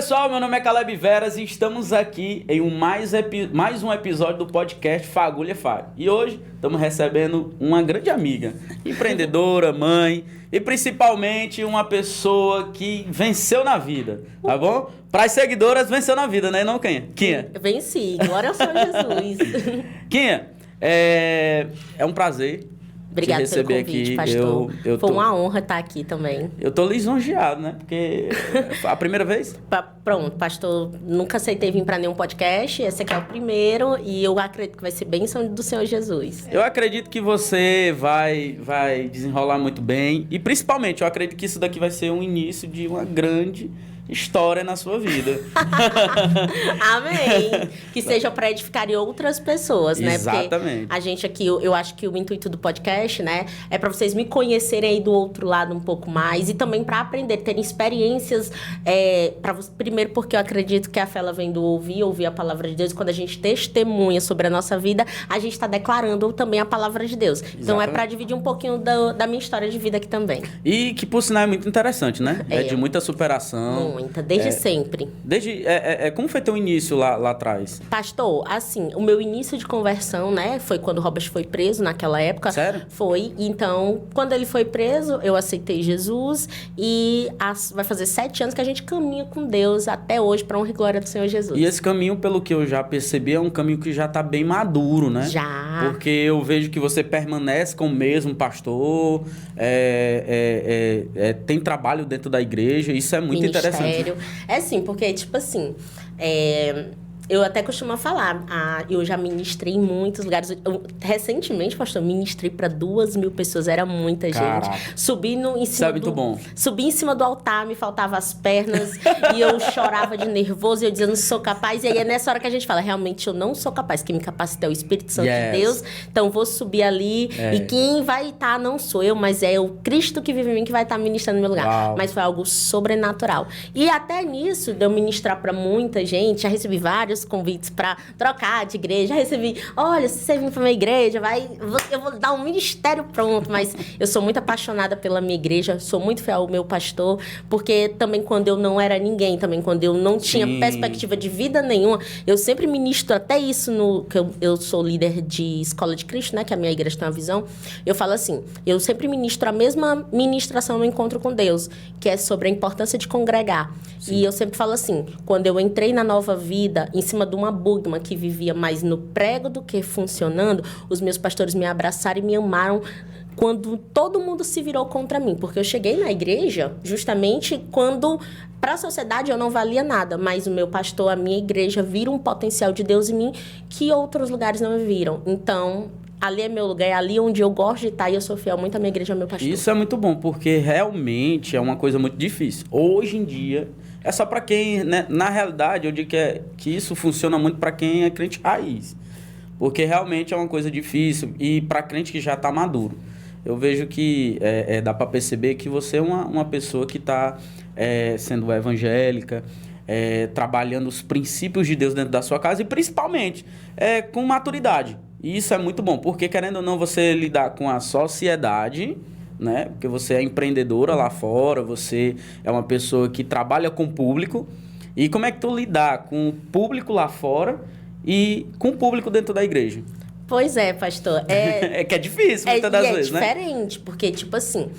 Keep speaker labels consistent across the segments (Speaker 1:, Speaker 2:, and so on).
Speaker 1: pessoal, meu nome é Caleb Veras e estamos aqui em mais um episódio do podcast Fagulha Fire. E hoje estamos recebendo uma grande amiga, empreendedora, mãe e principalmente uma pessoa que venceu na vida, tá bom? Para as seguidoras, venceu na vida, né? Não, Quinha?
Speaker 2: Venci, glória ao Senhor Jesus.
Speaker 1: Quinha, é um prazer.
Speaker 2: Obrigada pelo convite,
Speaker 1: aqui.
Speaker 2: pastor. Foi uma honra estar aqui também.
Speaker 1: Eu tô lisonjeado, né? Porque a primeira vez?
Speaker 2: Pronto, pastor, nunca aceitei vir para nenhum podcast. Esse aqui é o primeiro e eu acredito que vai ser bênção do Senhor Jesus.
Speaker 1: Eu acredito que você vai desenrolar muito bem. E principalmente, eu acredito que isso daqui vai ser um início de uma grande história na sua vida.
Speaker 2: Amém. Que seja para edificar outras pessoas, né?
Speaker 1: Exatamente.
Speaker 2: Porque a gente aqui, eu acho que o intuito do podcast, né, é para vocês me conhecerem aí do outro lado um pouco mais e também para aprender, terem experiências. Primeiro, porque eu acredito que a fé ela vem do ouvir a palavra de Deus. E quando a gente testemunha sobre a nossa vida, a gente está declarando também a palavra de Deus. Então, exatamente, é para dividir um pouquinho da minha história de vida aqui também.
Speaker 1: E que, por sinal, é muito interessante, né? É de muita superação.
Speaker 2: Desde sempre.
Speaker 1: Como foi teu início lá atrás?
Speaker 2: Pastor, assim, o meu início de conversão, né, foi quando o Robert foi preso naquela época.
Speaker 1: Sério?
Speaker 2: Foi. Então, quando ele foi preso, eu aceitei Jesus e vai fazer 7 anos que a gente caminha com Deus até hoje para honra e glória do Senhor Jesus.
Speaker 1: E esse caminho, pelo que eu já percebi, é um caminho que já tá bem maduro, né?
Speaker 2: Já.
Speaker 1: Porque eu vejo que você permanece com o mesmo pastor, tem trabalho dentro da igreja, isso é muito interessante.
Speaker 2: É sim, porque, tipo assim, eu até costumo falar, eu já ministrei em muitos lugares. Recentemente, pastor, ministrei para 2.000 pessoas, era muita
Speaker 1: Caraca.
Speaker 2: gente. Subi em cima
Speaker 1: muito bom.
Speaker 2: Subi em cima do altar, me faltavam as pernas e eu chorava de nervoso e eu dizia, não sou capaz. E aí é nessa hora que a gente fala, realmente eu não sou capaz, quem me capacita é o Espírito Santo de Deus. Então vou subir ali e quem vai estar não sou eu, mas é o Cristo que vive em mim que vai estar ministrando no meu lugar.
Speaker 1: Uau.
Speaker 2: Mas foi algo sobrenatural. E até nisso, de eu ministrar para muita gente, já recebi vários convites para trocar de igreja. Já recebi, olha, se você vir para minha igreja, eu vou dar um ministério pronto. Mas eu sou muito apaixonada pela minha igreja, sou muito fiel ao meu pastor, porque também quando eu não era ninguém, também quando eu não tinha perspectiva de vida nenhuma, eu sempre ministro até isso que eu sou líder de Escola de Cristo, né, que a minha igreja tem uma visão. Eu falo assim, eu sempre ministro a mesma ministração no encontro com Deus, que é sobre a importância de congregar. Sim. E eu sempre falo assim, quando eu entrei na nova vida, em cima de uma bugma que vivia mais no prego do que funcionando, os meus pastores me abraçaram e me amaram quando todo mundo se virou contra mim. Porque eu cheguei na igreja justamente quando, para a sociedade, eu não valia nada. Mas o meu pastor, a minha igreja, viram um potencial de Deus em mim que outros lugares não viram. Então, ali é meu lugar, é ali onde eu gosto de estar e eu sou fiel muito à minha igreja, ao meu pastor.
Speaker 1: Isso é muito bom, porque realmente é uma coisa muito difícil. Hoje em dia, é só para quem, né? Na realidade, eu digo que isso funciona muito para quem é crente raiz. Porque realmente é uma coisa difícil e para crente que já está maduro. Eu vejo que dá para perceber que você é uma pessoa que está sendo evangélica, trabalhando os princípios de Deus dentro da sua casa e principalmente com maturidade. E isso é muito bom, porque querendo ou não você lidar com a sociedade, né? Porque você é empreendedora lá fora, você é uma pessoa que trabalha com o público. E como é que tu lidar com o público lá fora e com o público dentro da igreja?
Speaker 2: Pois é, pastor.
Speaker 1: Que é difícil muitas das vezes, né?
Speaker 2: É diferente, porque, tipo assim,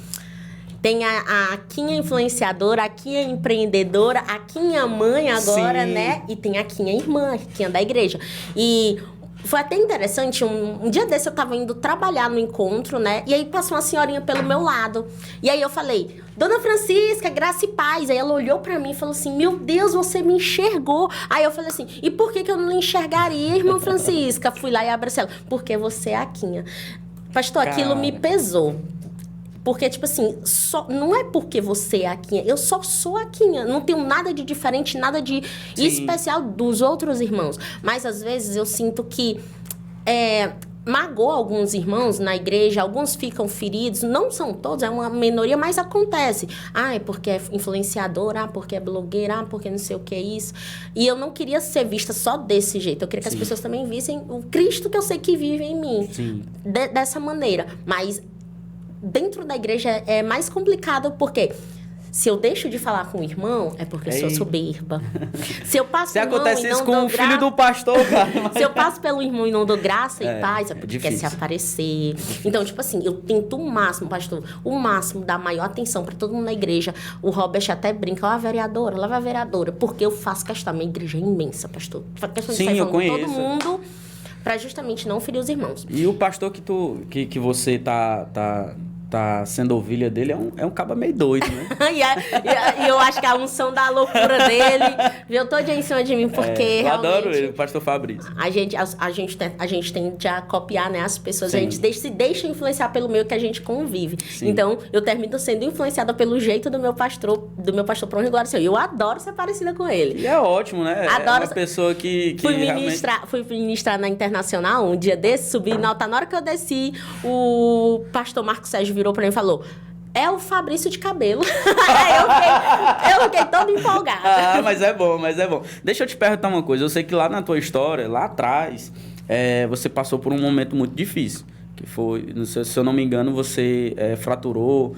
Speaker 2: tem a Quinha influenciadora, a Quinha empreendedora, a Quinha mãe agora, né? E tem a Quinha irmã, a Quinha da igreja. E foi até interessante, um dia desse eu tava indo trabalhar no encontro, né? E aí passou uma senhorinha pelo meu lado. E aí eu falei, Dona Francisca, graça e paz. Aí ela olhou pra mim e falou assim, meu Deus, você me enxergou. Aí eu falei assim, e por que eu não enxergaria, irmã Francisca? Fui lá e abracei ela. Porque você é a Quinha. Pastor, aquilo me pesou. Porque, tipo assim, não é porque você é a Quinha, eu só sou a Quinha. Não tenho nada de diferente, nada de especial dos outros irmãos. Mas, às vezes, eu sinto que magoa alguns irmãos na igreja, alguns ficam feridos, não são todos, é uma minoria, mas acontece. É porque é influenciadora, porque é blogueira, porque não sei o que é isso. E eu não queria ser vista só desse jeito, eu queria que as pessoas também vissem o Cristo que eu sei que vive em mim. Dessa maneira. Mas dentro da igreja é mais complicado, porque Se eu deixo de falar com o irmão, é porque eu sou soberba. Se eu passo
Speaker 1: Se acontece isso com o filho do pastor, cara.
Speaker 2: Se eu passo pelo irmão e não dou graça e paz, é porque
Speaker 1: difícil.
Speaker 2: quer se aparecer. Então, tipo assim, eu tento o máximo, pastor, o máximo, dar maior atenção para todo mundo na igreja. O Robert até brinca, ó, a vereadora, lá vai a vereadora. Porque eu faço questão, minha igreja é imensa, pastor. Faço questão de sair falando com todo mundo, para justamente não ferir os irmãos.
Speaker 1: E o pastor que você tá sendo ovelha dele é um caba meio doido, né?
Speaker 2: E eu acho que a unção da loucura dele veio toda em cima de mim, porque
Speaker 1: eu
Speaker 2: realmente...
Speaker 1: adoro ele, o pastor Fabrício.
Speaker 2: A gente tende a copiar, né, as pessoas.
Speaker 1: Sim.
Speaker 2: A gente se deixa influenciar pelo meio que a gente convive.
Speaker 1: Sim.
Speaker 2: Então, eu termino sendo influenciada pelo jeito do meu pastor para honra e glória. Eu adoro ser parecida com ele.
Speaker 1: E é ótimo, né?
Speaker 2: Adoro.
Speaker 1: É uma pessoa que
Speaker 2: Fui ministrar na Internacional um dia desse, subi na alta. Na hora que eu desci, o pastor Marcos Sérgio virou pra mim e falou: é o Fabrício de cabelo. eu fiquei toda empolgada.
Speaker 1: Ah, mas é bom. Deixa eu te perguntar uma coisa. Eu sei que lá na tua história, lá atrás, você passou por um momento muito difícil. Que foi, se eu não me engano, você fraturou...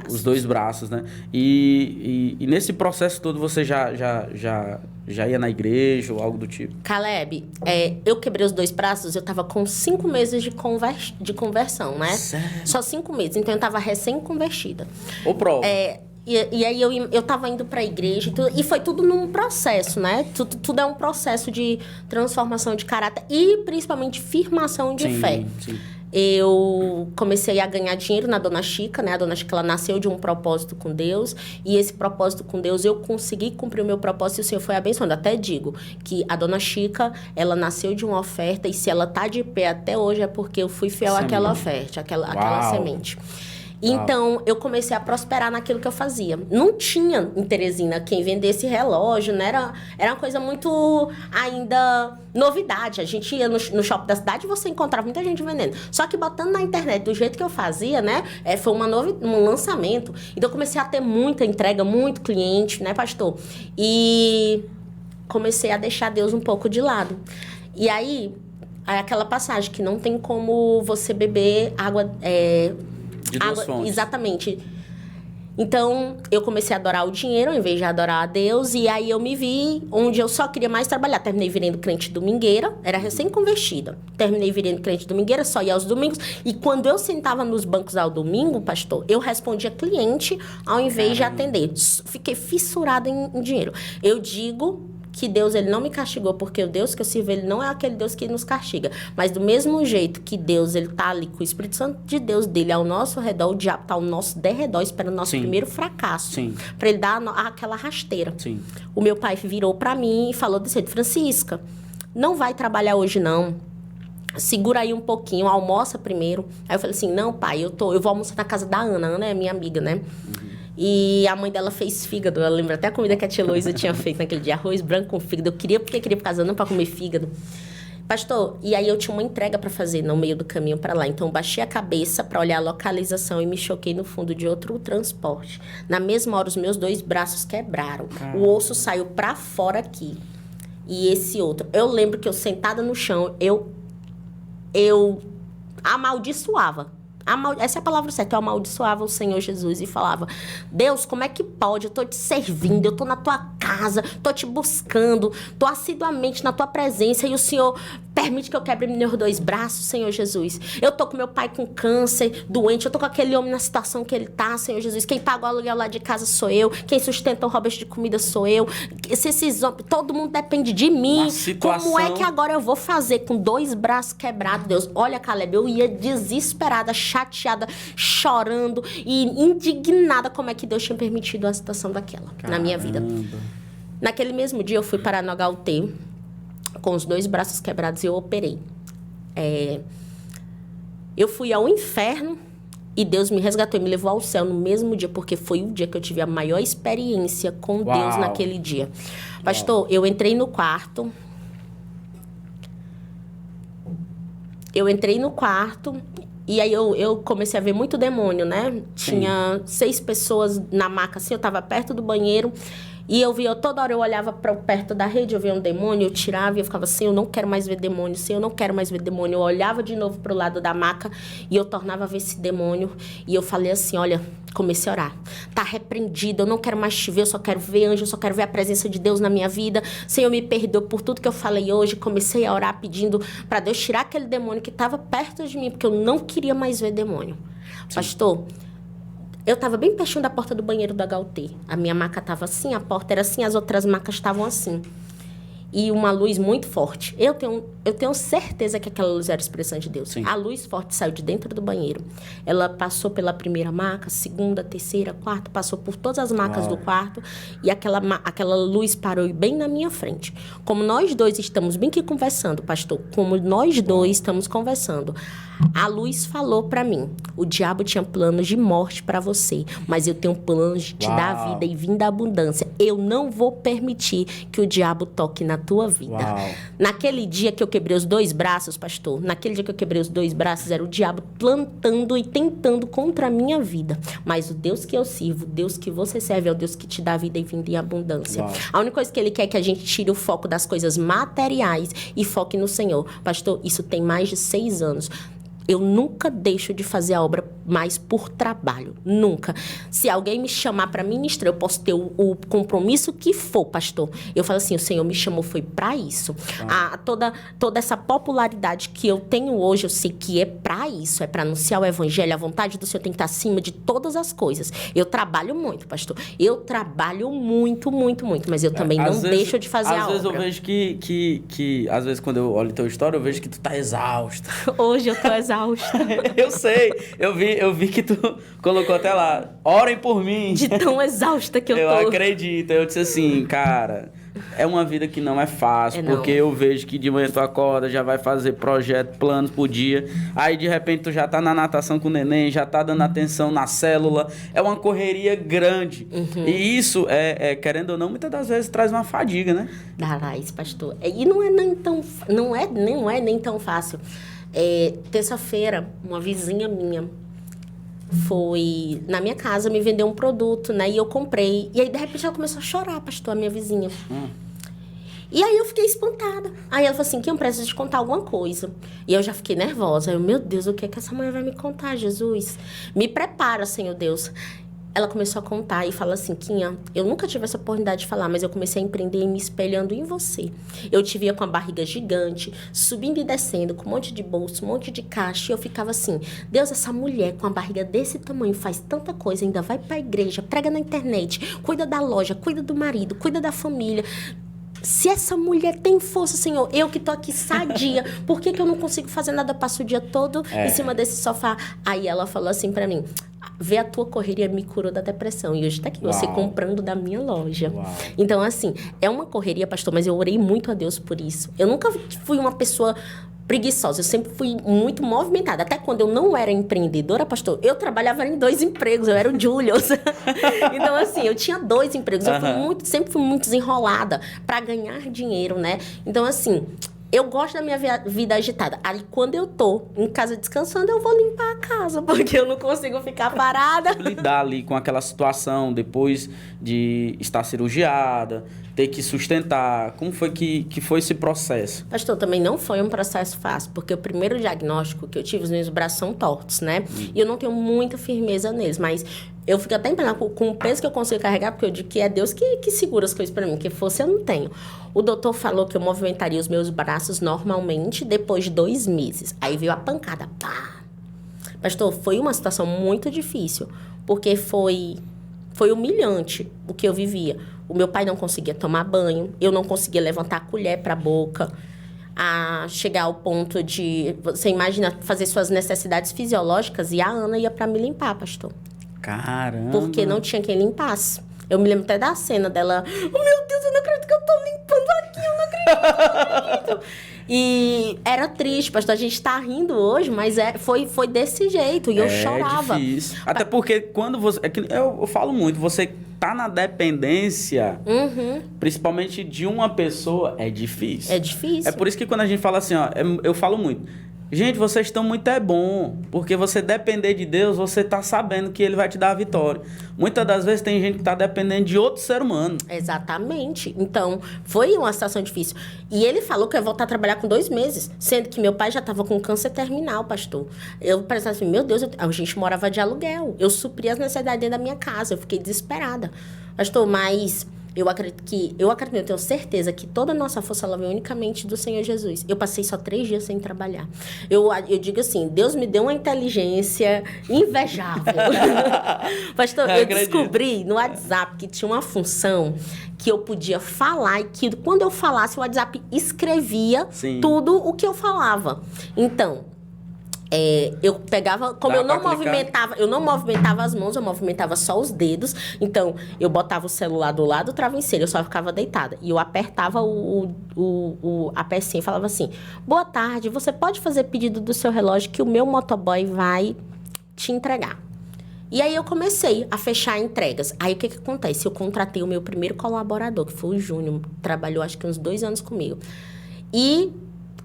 Speaker 2: Os dois braços,
Speaker 1: né? E nesse processo todo, você já ia na igreja ou algo do tipo?
Speaker 2: Caleb, eu quebrei os dois braços, eu tava com 5 meses de conversão, né?
Speaker 1: Sério?
Speaker 2: Só 5 meses, então eu tava recém-convertida.
Speaker 1: Ou prova?
Speaker 2: E aí eu tava indo pra igreja e foi tudo num processo, né? Tudo é um processo de transformação de caráter e principalmente firmação de fé.
Speaker 1: Sim.
Speaker 2: Eu comecei a ganhar dinheiro na Dona Chica, né? A Dona Chica, ela nasceu de um propósito com Deus. E esse propósito com Deus, eu consegui cumprir o meu propósito e o Senhor foi abençoando. Até digo que a Dona Chica, ela nasceu de uma oferta e se ela tá de pé até hoje é porque eu fui fiel àquela oferta, àquela semente. Então, eu comecei a prosperar naquilo que eu fazia. Não tinha em Teresina quem vendesse relógio, né? Era uma coisa muito ainda novidade. A gente ia no shopping da cidade e você encontrava muita gente vendendo. Só que botando na internet do jeito que eu fazia, né? Foi um lançamento. Então, eu comecei a ter muita entrega, muito cliente, né, pastor? E comecei a deixar Deus um pouco de lado. E aí, aquela passagem que não tem como você beber água...
Speaker 1: De duas fontes.
Speaker 2: Exatamente. Então, eu comecei a adorar o dinheiro ao invés de adorar a Deus. E aí, eu me vi onde eu só queria mais trabalhar. Terminei virando crente domingueira. Era recém-convertida. Terminei virando crente domingueira, só ia aos domingos. E quando eu sentava nos bancos ao domingo, pastor, eu respondia cliente ao invés de atender. Fiquei fissurada em dinheiro. Eu digo... que Deus, ele não me castigou, porque o Deus que eu sirvo, ele não é aquele Deus que nos castiga. Mas do mesmo jeito que Deus, ele tá ali com o Espírito Santo de Deus dele ao nosso redor, o diabo tá ao nosso derredor, esperando o nosso primeiro fracasso.
Speaker 1: Sim.
Speaker 2: Pra ele dar aquela rasteira.
Speaker 1: Sim.
Speaker 2: O meu pai virou pra mim e falou desse jeito: Francisca, não vai trabalhar hoje não. Segura aí um pouquinho, almoça primeiro. Aí eu falei assim: não, pai, eu vou almoçar na casa da Ana. A Ana é minha amiga, né? E a mãe dela fez fígado. Eu lembro até a comida que a tia Luísa tinha feito naquele dia. Arroz branco com fígado. Eu queria por causa não para comer fígado. Pastor, e aí eu tinha uma entrega para fazer no meio do caminho para lá. Então, eu baixei a cabeça para olhar a localização e me choquei no fundo de outro transporte. Na mesma hora, os meus 2 braços quebraram. O osso saiu para fora aqui. E esse outro. Eu lembro que eu sentada no chão, eu amaldiçoava. Essa é a palavra certa. Eu amaldiçoava o Senhor Jesus e falava: Deus, como é que pode? Eu tô te servindo, eu tô na tua casa, tô te buscando, tô assiduamente na tua presença e o Senhor permite que eu quebre meus 2 braços, Senhor Jesus. Eu tô com meu pai com câncer, doente, eu tô com aquele homem na situação que ele tá, Senhor Jesus. Quem paga o aluguel lá de casa sou eu, quem sustenta o Robert de comida sou eu. Se esses homens, todo mundo depende de mim. Como é que agora eu vou fazer com 2 braços quebrados, Deus? Olha, Caleb, eu ia desesperada, chateada, chorando e indignada como é que Deus tinha permitido a situação daquela na minha vida. Naquele mesmo dia, eu fui para Nogautê com os 2 braços quebrados e eu operei. Eu fui ao inferno e Deus me resgatou e me levou ao céu no mesmo dia, porque foi o dia que eu tive a maior experiência com Deus naquele dia. Pastor, eu entrei no quarto. E aí eu comecei a ver muito demônio, né? Tinha 6 pessoas na maca, assim, eu tava perto do banheiro. E toda hora eu olhava para perto da rede, eu via um demônio, eu tirava e eu ficava assim, eu não quero mais ver demônio, eu não quero mais ver demônio. Eu olhava de novo pro lado da maca e eu tornava a ver esse demônio. E eu falei assim, olha, comecei a orar. Tá repreendido, eu não quero mais te ver, eu só quero ver anjo, eu só quero ver a presença de Deus na minha vida. Senhor, me perdoa por tudo que eu falei hoje. Comecei a orar pedindo para Deus tirar aquele demônio que estava perto de mim, porque eu não queria mais ver demônio. Sim. Pastor, eu tava bem pertinho da porta do banheiro do HUT. A minha maca tava assim, a porta era assim, as outras macas estavam assim. E uma luz muito forte. Eu tenho certeza que aquela luz era a expressão de Deus. Sim. A luz forte saiu de dentro do banheiro. Ela passou pela primeira maca, segunda, terceira, quarta, passou por todas as macas do quarto. E aquela luz parou bem na minha frente. Como nós dois estamos bem aqui conversando, pastor, como nós dois estamos conversando, a luz falou para mim, o diabo tinha planos de morte para você, mas eu tenho planos de te dar vida e vinda abundância. Eu não vou permitir que o diabo toque na tua vida. Uau. Naquele dia que eu quebrei os 2 braços, pastor, era o diabo plantando e tentando contra a minha vida. Mas o Deus que eu sirvo, o Deus que você serve, é o Deus que te dá vida e vinda em abundância. Uau. A única coisa que ele quer é que a gente tire o foco das coisas materiais e foque no Senhor. Pastor, isso tem mais de 6 anos. Eu nunca deixo de fazer a obra mais por trabalho. Nunca. Se alguém me chamar para ministrar, eu posso ter o compromisso que for, pastor. Eu falo assim, o Senhor me chamou, foi para isso. Toda essa popularidade que eu tenho hoje, eu sei que é para isso. É para anunciar o evangelho. A vontade do Senhor tem que estar acima de todas as coisas. Eu trabalho muito, pastor. Eu trabalho muito, muito, muito. Mas eu também não deixo de fazer a obra.
Speaker 1: Às vezes eu vejo que... Às vezes quando eu olho tua história, eu vejo que tu tá exausta.
Speaker 2: Hoje eu tô exausta.
Speaker 1: Eu sei, eu vi que tu colocou até lá, orem por mim.
Speaker 2: De tão exausta que eu tô.
Speaker 1: Eu acredito, eu disse assim, cara, é uma vida que não é fácil, porque eu vejo que de manhã tu acorda, já vai fazer projeto, planos por dia, aí de repente tu já tá na natação com o neném, já tá dando atenção na célula, é uma correria grande. Uhum. E isso, querendo ou não, muitas das vezes traz uma fadiga, né?
Speaker 2: Dará isso, pastor. E não é nem tão fácil. Terça-feira, uma vizinha minha foi na minha casa me vender um produto, né? E eu comprei. E aí, de repente, ela começou a chorar, pastor, a minha vizinha. E aí, eu fiquei espantada. Aí, ela falou assim, que eu preciso te contar alguma coisa. E eu já fiquei nervosa. Eu, meu Deus, o que é que essa mulher vai me contar, Jesus? Me prepara, Senhor Deus. Ela começou a contar e fala assim, Quinha, eu nunca tive essa oportunidade de falar, mas eu comecei a empreender me espelhando em você. Eu te via com a barriga gigante, subindo e descendo, com um monte de bolso, um monte de caixa, e eu ficava assim, Deus, essa mulher com a barriga desse tamanho faz tanta coisa, ainda vai pra igreja, prega na internet, cuida da loja, cuida do marido, cuida da família. Se essa mulher tem força, Senhor, eu que tô aqui sadia, por que eu não consigo fazer nada? Passo o dia todo em cima desse sofá. Aí ela falou assim pra mim, ver a tua correria me curou da depressão. E hoje tá aqui, você comprando da minha loja. Uau. Então, assim, é uma correria, pastor, mas eu orei muito a Deus por isso. Eu nunca fui uma pessoa preguiçosa, eu sempre fui muito movimentada. Até quando eu não era empreendedora, pastor, eu trabalhava em 2 empregos, eu era o Julius. Então, assim, eu tinha 2 empregos. Eu sempre fui muito desenrolada para ganhar dinheiro, né? Então, assim, eu gosto da minha vida agitada. Aí, quando eu tô em casa descansando, eu vou limpar a casa, porque eu não consigo ficar parada.
Speaker 1: Lidar ali com aquela situação depois de estar cirurgiada, ter que sustentar. Como foi que foi esse processo?
Speaker 2: Pastor, também não foi um processo fácil, porque o primeiro diagnóstico que eu tive, os meus braços são tortos, né? E eu não tenho muita firmeza neles, mas eu fico até impressionada com o peso que eu consigo carregar, porque eu digo que é Deus que segura as coisas pra mim, que força eu não tenho. O doutor falou que eu movimentaria os meus braços normalmente depois de 2 meses. Aí veio a pancada, pá! Pastor, foi uma situação muito difícil, porque foi humilhante o que eu vivia. O meu pai não conseguia tomar banho, eu não conseguia levantar a colher para a boca, a chegar ao ponto de, você imagina, fazer suas necessidades fisiológicas, e a Ana ia para me limpar, pastor.
Speaker 1: Caramba!
Speaker 2: Porque não tinha quem limpasse. Eu me lembro até da cena dela, oh meu Deus, eu não acredito que eu tô limpando aqui, eu não acredito. E era triste, pastor, a gente tá rindo hoje, mas foi desse jeito, e eu chorava.
Speaker 1: É difícil. Até porque quando você... eu falo muito, você tá na dependência, principalmente de uma pessoa, é difícil.
Speaker 2: É difícil.
Speaker 1: É por isso que quando a gente fala assim, ó, eu falo muito, Gente, vocês estão muito bom, porque você depender de Deus, você tá sabendo que Ele vai te dar a vitória. Muitas das vezes tem gente que tá dependendo de outro ser humano.
Speaker 2: Exatamente. Então, foi uma situação difícil. E ele falou que ia voltar a trabalhar com 2 meses, sendo que meu pai já estava com câncer terminal, pastor. Eu pensava assim, meu Deus, a gente morava de aluguel. Eu supri as necessidades dentro da minha casa, eu fiquei desesperada. Pastor, mas... Eu acredito, eu tenho certeza que toda a nossa força ela vem unicamente do Senhor Jesus. Eu passei só 3 dias sem trabalhar. Eu digo assim, Deus me deu uma inteligência invejável. Pastor, eu descobri no WhatsApp que tinha uma função que eu podia falar e que quando eu falasse, o WhatsApp escrevia tudo o que eu falava. Então... eu pegava, como eu não movimentava as mãos, eu movimentava só os dedos. Então, eu botava o celular do lado do travesseiro, eu só ficava deitada. E eu apertava a pecinha e falava assim, boa tarde, você pode fazer pedido do seu relógio que o meu motoboy vai te entregar. E aí eu comecei a fechar entregas. Aí o que acontece? Eu contratei o meu primeiro colaborador, que foi o Júnior, trabalhou acho que uns 2 anos comigo. E...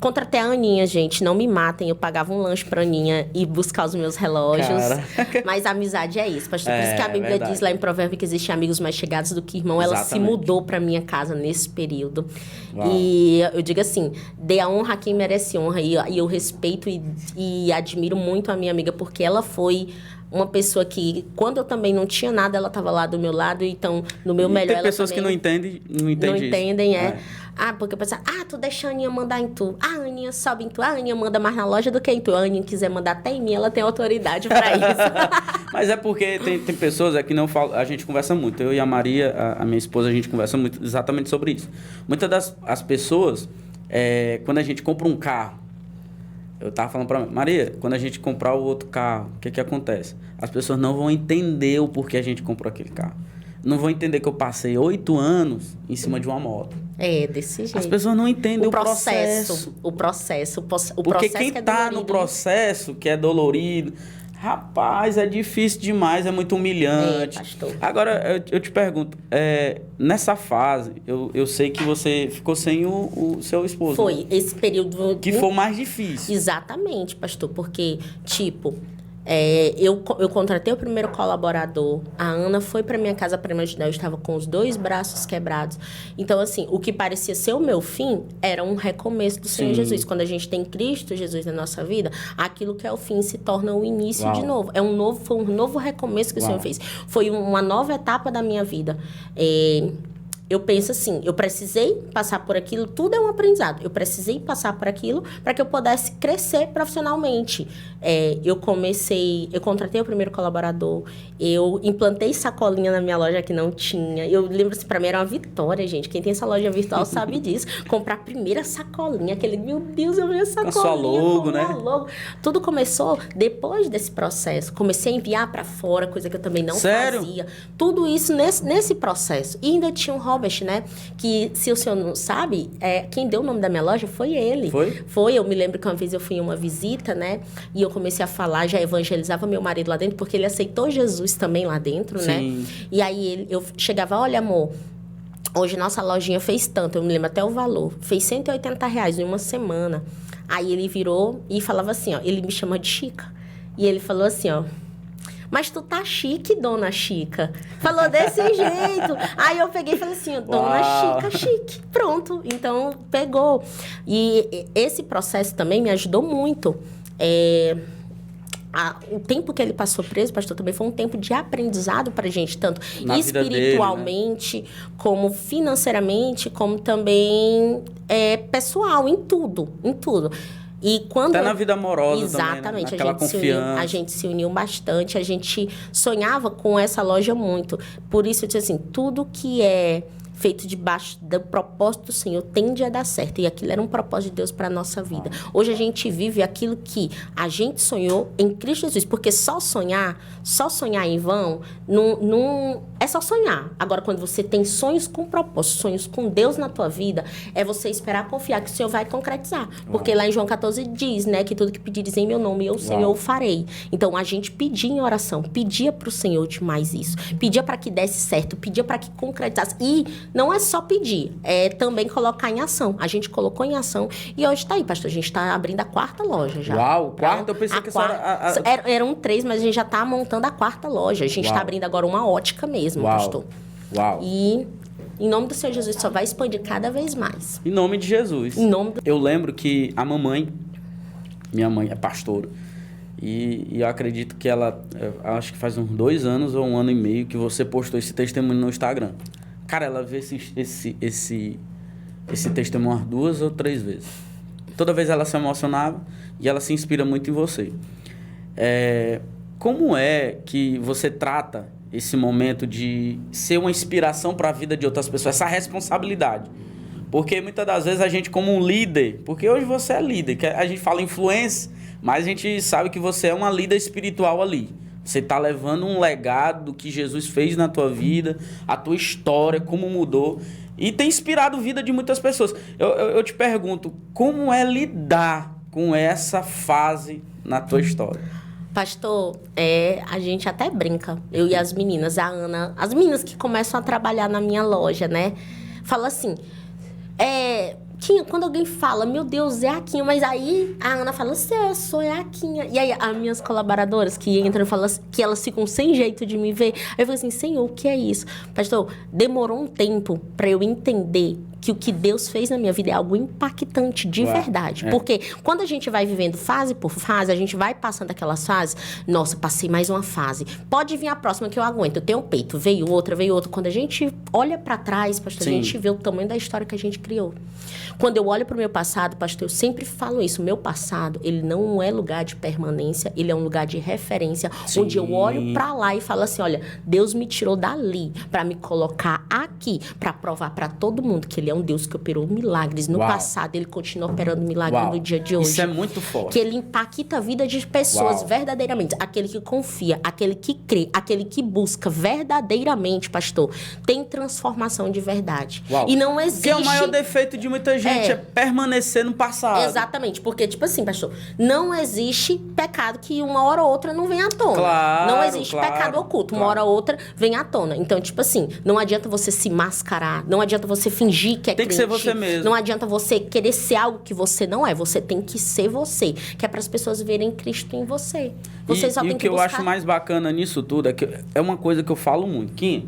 Speaker 2: contratei a Aninha, gente. Não me matem. Eu pagava um lanche pra Aninha e buscar os meus relógios. Cara. Mas a amizade é isso, pastor. Por isso que a Bíblia diz lá em Provérbio que existem amigos mais chegados do que irmão. Ela se mudou pra minha casa nesse período. Uau. E eu digo assim, dê a honra a quem merece honra. E eu respeito e admiro muito a minha amiga, porque ela foi... uma pessoa que, quando eu também não tinha nada, ela estava lá do meu lado. Então, no meu melhor, ela
Speaker 1: pessoas que não entendem
Speaker 2: porque eu pensava, tu deixa a Aninha mandar em tu. A Aninha sobe em tu. A Aninha manda mais na loja do que em tu. A Aninha quiser mandar até em mim, ela tem autoridade para isso.
Speaker 1: Mas é porque tem pessoas que não falam... A gente conversa muito. Eu e a Maria, a minha esposa, a gente conversa muito exatamente sobre isso. Muitas das pessoas, quando a gente compra um carro, eu tava falando pra Maria, quando a gente comprar o outro carro, o que acontece? As pessoas não vão entender o porquê a gente comprou aquele carro. Não vão entender que eu passei 8 anos em cima de uma moto.
Speaker 2: Desse jeito.
Speaker 1: As pessoas não entendem o processo.
Speaker 2: Porque
Speaker 1: quem
Speaker 2: que
Speaker 1: tá no processo, que é dolorido... Rapaz, é difícil demais, é muito humilhante.
Speaker 2: Pastor.
Speaker 1: Agora, eu te pergunto, nessa fase, eu sei que você ficou sem o seu esposo.
Speaker 2: Foi, esse período...
Speaker 1: Que foi o mais difícil.
Speaker 2: Exatamente, pastor, porque, eu contratei o primeiro colaborador, a Ana foi para minha casa para me ajudar, eu estava com os 2 braços quebrados. Então, assim, o que parecia ser o meu fim era um recomeço do Senhor Jesus. Quando a gente tem Cristo Jesus na nossa vida, aquilo que é o fim se torna o início de novo. Foi um novo recomeço que o Senhor fez. Foi uma nova etapa da minha vida. Eu penso assim, eu precisei passar por aquilo, tudo é um aprendizado. Eu precisei passar por aquilo para que eu pudesse crescer profissionalmente. Eu contratei o primeiro colaborador, eu implantei sacolinha na minha loja que não tinha. Eu lembro assim, para mim era uma vitória, gente. Quem tem essa loja virtual sabe disso. Comprar a primeira sacolinha, meu Deus, eu vi a sacolinha.
Speaker 1: Com a sua logo, né?
Speaker 2: Logo. Tudo começou depois desse processo. Comecei a enviar para fora, coisa que eu também não fazia. Tudo isso nesse processo. E ainda tinha um Robert, né? Que, se o senhor não sabe, quem deu o nome da minha loja foi ele. Foi. Eu me lembro que uma vez eu fui em uma visita, né? E eu comecei a falar, já evangelizava meu marido lá dentro, porque ele aceitou Jesus também lá dentro, né? E aí eu chegava, olha, amor, hoje nossa lojinha fez tanto, eu me lembro até o valor, fez R$180 em uma semana. Aí ele virou e falava assim, ó, ele me chama de Chica. E ele falou assim, ó, mas tu tá chique, dona Chica. Falou desse jeito. Aí eu peguei e falei assim, dona Chica, chique. Pronto. Então, pegou. E esse processo também me ajudou muito. O tempo que ele passou preso, pastor, também foi um tempo de aprendizado pra gente, tanto
Speaker 1: na
Speaker 2: espiritualmente,
Speaker 1: dele, né?
Speaker 2: como financeiramente, como também pessoal, em tudo. E quando
Speaker 1: até na vida amorosa
Speaker 2: exatamente,
Speaker 1: também, né? Aquela confiança.
Speaker 2: A gente se uniu bastante, a gente sonhava com essa loja muito. Por isso eu disse assim, tudo que é feito debaixo do propósito do Senhor tende a dar certo. E aquilo era um propósito de Deus para a nossa vida. Hoje a gente vive aquilo que a gente sonhou em Cristo Jesus. Porque só sonhar em vão, não é só sonhar. Agora, quando você tem sonhos com propósito, sonhos com Deus na tua vida, é você esperar, confiar que o Senhor vai concretizar. Porque lá em João 14 diz, né, que tudo que pedires em meu nome, eu, Senhor, farei. Então, a gente pedia em oração, pedia para o Senhor demais isso. Pedia para que desse certo, pedia para que concretizasse. E não é só pedir, é também colocar em ação. A gente colocou em ação e hoje tá aí, pastor. A gente tá abrindo a 4ª loja já.
Speaker 1: Uau, quarta? Eu pensei que
Speaker 2: Eram 3, mas a gente já tá montando a 4ª loja. A gente tá abrindo agora uma ótica mesmo, pastor.
Speaker 1: Uau.
Speaker 2: E em nome do Senhor Jesus só vai expandir cada vez mais.
Speaker 1: Em nome de Jesus.
Speaker 2: Em nome do...
Speaker 1: Eu lembro que a minha mãe é pastora. E eu acredito que ela, acho que faz uns 2 anos ou 1 ano e meio que você postou esse testemunho no Instagram. Cara, ela vê esse testemunho umas 2 ou 3 vezes. Toda vez ela se emocionava e ela se inspira muito em você. Como é que você trata esse momento de ser uma inspiração para a vida de outras pessoas, essa responsabilidade? Porque muitas das vezes a gente, como um líder, porque hoje você é líder, que a gente fala influência, mas a gente sabe que você é uma líder espiritual ali. Você está levando um legado do que Jesus fez na tua vida, a tua história, como mudou, e tem inspirado a vida de muitas pessoas. Eu te pergunto, como é lidar com essa fase na tua história?
Speaker 2: Pastor, a gente até brinca, eu e as meninas, a Ana, as meninas que começam a trabalhar na minha loja, né? Fala assim, Quinha, quando alguém fala, meu Deus, é a Quinha, mas aí a Ana fala, eu sou a Quinha. E aí as minhas colaboradoras que entram falam que elas ficam sem jeito de me ver. Aí eu falo assim, Senhor, o que é isso? Pastor, demorou um tempo para eu entender que o que Deus fez na minha vida é algo impactante de verdade. Porque quando a gente vai vivendo fase por fase, a gente vai passando aquelas fases, nossa, passei mais uma fase. Pode vir a próxima que eu aguento. Eu tenho um peito, veio outra. Quando a gente olha para trás, pastor, a gente vê o tamanho da história que a gente criou. Quando eu olho para o meu passado, pastor, eu sempre falo isso. O meu passado, ele não é lugar de permanência, ele é um lugar de referência, onde eu olho para lá e falo assim, olha, Deus me tirou dali para me colocar aqui, para provar para todo mundo que ele é um Deus que operou milagres no passado, ele continua operando milagres no dia de hoje.
Speaker 1: Isso é muito forte.
Speaker 2: Que ele impacta a vida de pessoas verdadeiramente. Aquele que confia, aquele que crê, aquele que busca verdadeiramente, pastor, tem transformação de verdade. E não existe...
Speaker 1: Porque o maior defeito de muita gente é permanecer no passado.
Speaker 2: Exatamente, porque, tipo assim, pastor, não existe pecado que uma hora ou outra não vem à tona.
Speaker 1: Claro,
Speaker 2: não existe pecado oculto, uma hora ou outra vem à tona. Então, tipo assim, não adianta você se mascarar, não adianta você fingir que é crente.
Speaker 1: Tem que ser você mesmo.
Speaker 2: Não adianta você querer ser algo que você não é. Você tem que ser você, que é para as pessoas verem Cristo em você. Você só tem que buscar...
Speaker 1: o que eu acho mais bacana nisso tudo é que é uma coisa que eu falo muito, que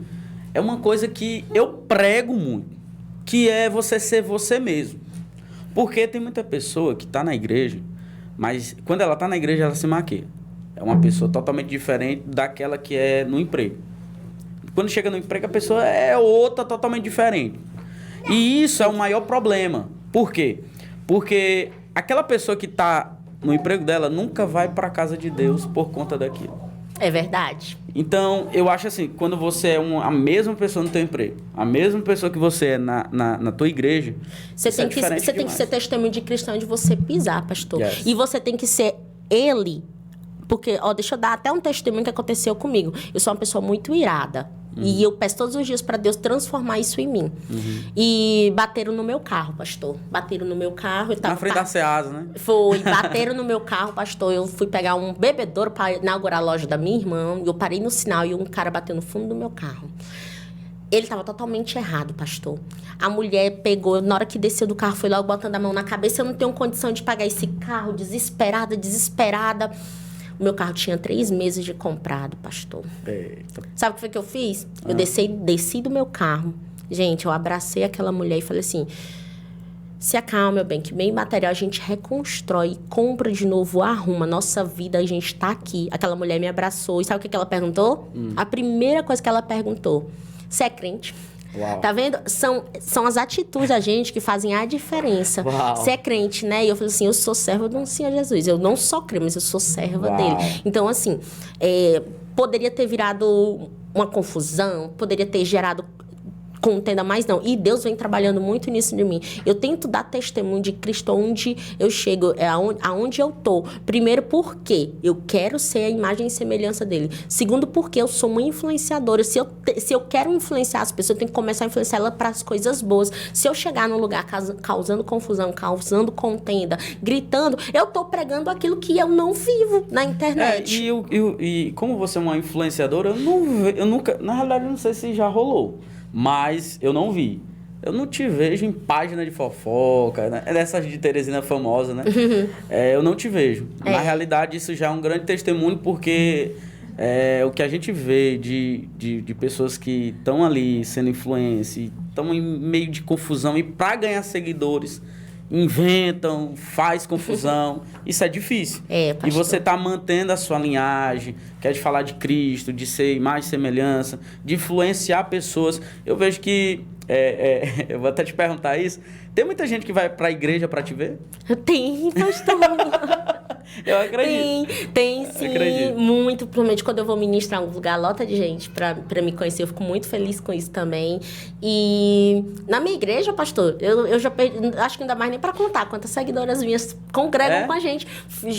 Speaker 1: é uma coisa que eu prego muito, que é você ser você mesmo. Porque tem muita pessoa que está na igreja, mas quando ela está na igreja, ela se maquia. É uma pessoa totalmente diferente daquela que é no emprego. Quando chega no emprego, a pessoa é outra totalmente diferente. E isso é o maior problema. Por quê? Porque aquela pessoa que está no emprego dela nunca vai para a casa de Deus por conta daquilo.
Speaker 2: É verdade.
Speaker 1: Então, eu acho assim, quando você é a mesma pessoa no teu emprego, a mesma pessoa que você é na tua igreja,
Speaker 2: você tem que ser testemunho de cristão onde você pisar, pastor.
Speaker 1: Yes.
Speaker 2: E você tem que ser ele. Porque, deixa eu dar até um testemunho que aconteceu comigo. Eu sou uma pessoa muito irada. E eu peço todos os dias para Deus transformar isso em mim. E bateram no meu carro, pastor. Bateram no meu carro.
Speaker 1: Na frente da Ceasa, né?
Speaker 2: Foi. Bateram no meu carro, pastor. Eu fui pegar um bebedouro para inaugurar a loja da minha irmã. Eu parei no sinal e um cara bateu no fundo do meu carro. Ele estava totalmente errado, pastor. A mulher pegou, na hora que desceu do carro, foi logo botando a mão na cabeça. Eu não tenho condição de pagar esse carro. Desesperada. O meu carro tinha 3 meses de comprado, pastor.
Speaker 1: Eita.
Speaker 2: Sabe o que foi que eu fiz? Eu desci do meu carro. Gente, eu abracei aquela mulher e falei assim, se acalma, meu bem, que bem material a gente reconstrói, compra de novo, arruma. Nossa vida, a gente tá aqui. Aquela mulher me abraçou. E sabe o que ela perguntou? A primeira coisa que ela perguntou, você é crente?
Speaker 1: Uau.
Speaker 2: Tá vendo? São as atitudes da gente que fazem a diferença. Você é crente, né? E eu falei assim, eu sou serva do Senhor Jesus. Eu não só creio, mas eu sou serva dele. Então, assim, poderia ter virado uma confusão, poderia ter gerado contenda mais, não. E Deus vem trabalhando muito nisso de mim. Eu tento dar testemunho de Cristo onde eu chego, aonde eu tô. Primeiro, porque eu quero ser a imagem e semelhança dele. Segundo, porque eu sou uma influenciadora. Se eu quero influenciar as pessoas, eu tenho que começar a influenciar ela para as coisas boas. Se eu chegar num lugar causando confusão, causando contenda, gritando, eu tô pregando aquilo que eu não vivo na internet.
Speaker 1: E como você é uma influenciadora, eu nunca, na realidade, eu não sei se já rolou. mas eu não vi. Eu não te vejo em página de fofoca, né? Dessas de Teresina famosa, né? Eu não te vejo. Na realidade, isso já é um grande testemunho, porque o que a gente vê de pessoas que estão ali sendo influência, estão em meio de confusão e para ganhar seguidores, inventam, faz confusão. Isso é difícil.
Speaker 2: Pastor.
Speaker 1: E você tá mantendo a sua linhagem, quer de falar de Cristo, de ser imagem e semelhança, de influenciar pessoas. Eu vejo que eu vou até te perguntar isso. Tem muita gente que vai pra igreja pra te ver?
Speaker 2: Tem, pastor.
Speaker 1: Eu acredito.
Speaker 2: Tem sim, acredito. Muito. Provavelmente quando eu vou ministrar em algum lugar, lota de gente pra me conhecer. Eu fico muito feliz com isso também. E na minha igreja, pastor, eu já perdi, acho que ainda mais nem pra contar quantas seguidoras minhas congregam com a gente.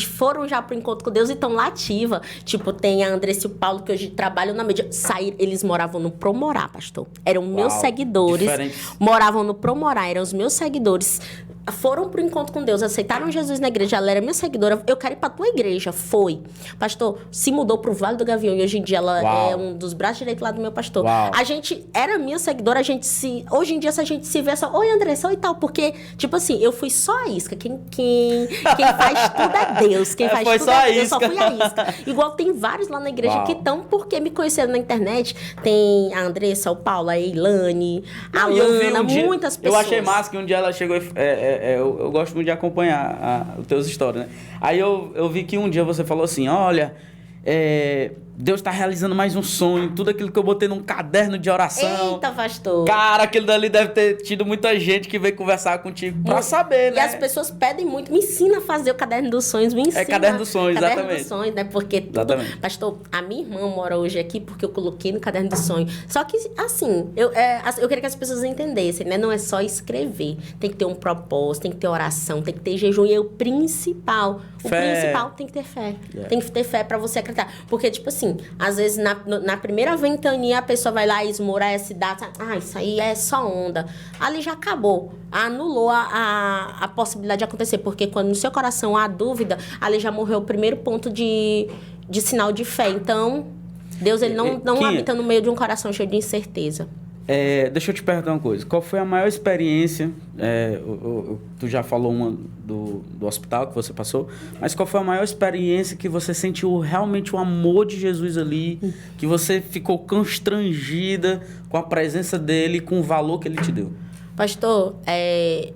Speaker 2: Foram já pro encontro com Deus e estão lá ativa. Tipo, tem a Andressa e o Paulo, que hoje trabalham na mídia. Eles moravam no Promorá, pastor. Eram meus seguidores. Diferente. Moravam no Promorá, eram os meus seguidores. Foram pro encontro com Deus, aceitaram Jesus na igreja, ela era minha seguidora. Eu quero ir pra tua igreja. Foi. Pastor, se mudou pro Vale do Gavião e hoje em dia ela é um dos braços direitos lá do meu pastor. A gente era minha seguidora, hoje em dia, se a gente se vê só, oi, Andressa, oi, tal, porque, tipo assim, eu fui só a isca. Quem faz tudo é Deus. Quem faz tudo é Deus. Eu só fui a isca. Igual tem vários lá na igreja que estão porque me conheceram na internet. Tem a Andressa, o Paulo, a Eilane, a Lana, muitas pessoas.
Speaker 1: Eu achei massa que um dia ela chegou eu gosto muito de acompanhar os teus stories, né? Aí eu vi que um dia você falou assim, olha, Deus está realizando mais um sonho, tudo aquilo que eu botei num caderno de oração.
Speaker 2: Eita, pastor.
Speaker 1: Cara, aquilo dali deve ter tido muita gente que veio conversar contigo pra saber, né?
Speaker 2: E as pessoas pedem muito, me ensina a fazer o caderno dos sonhos, me ensina.
Speaker 1: Caderno dos sonhos, exatamente.
Speaker 2: Caderno dos sonhos, né? Porque tudo... Pastor, a minha irmã mora hoje aqui porque eu coloquei no caderno dos sonhos. Só que, assim, eu queria que as pessoas entendessem, né? Não é só escrever. Tem que ter um propósito, tem que ter oração, tem que ter jejum. E o principal tem que ter fé. Tem que ter fé pra você acreditar. Porque, tipo assim, às vezes na primeira ventania a pessoa vai lá e esmorece, data, isso aí é só onda. Ali já acabou. Anulou a possibilidade de acontecer. Porque quando no seu coração há dúvida, ali já morreu o primeiro ponto de sinal de fé. Então, Deus ele não habita no meio de um coração cheio de incerteza.
Speaker 1: Deixa eu te perguntar uma coisa. Qual foi a maior experiência? Tu já falou uma do hospital que você passou, mas qual foi a maior experiência que você sentiu realmente o amor de Jesus ali, que você ficou constrangida com a presença dele, com o valor que ele te deu?
Speaker 2: Pastor,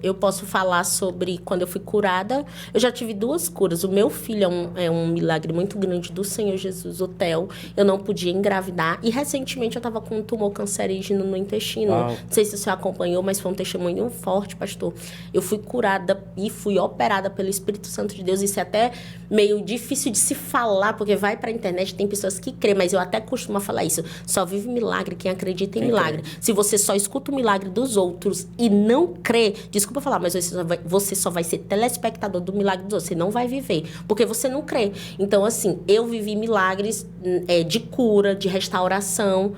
Speaker 2: eu posso falar sobre quando eu fui curada. Eu já tive 2 curas. O meu filho é um milagre muito grande do Senhor Jesus, o Theo. Eu não podia engravidar. E recentemente eu estava com um tumor cancerígeno no intestino. Uau. Não sei se o senhor acompanhou, mas foi um testemunho forte, pastor. Eu fui curada e fui operada pelo Espírito Santo de Deus. Isso é até meio difícil de se falar, porque vai pra internet, tem pessoas que creem, mas eu até costumo falar isso. Só vive milagre quem acredita em milagre. Se você só escuta o milagre dos outros e não crê, desculpa falar, mas você só vai ser telespectador do milagre dos outros, você não vai viver, porque você não crê. Então, assim, eu vivi milagres de cura, de restauração,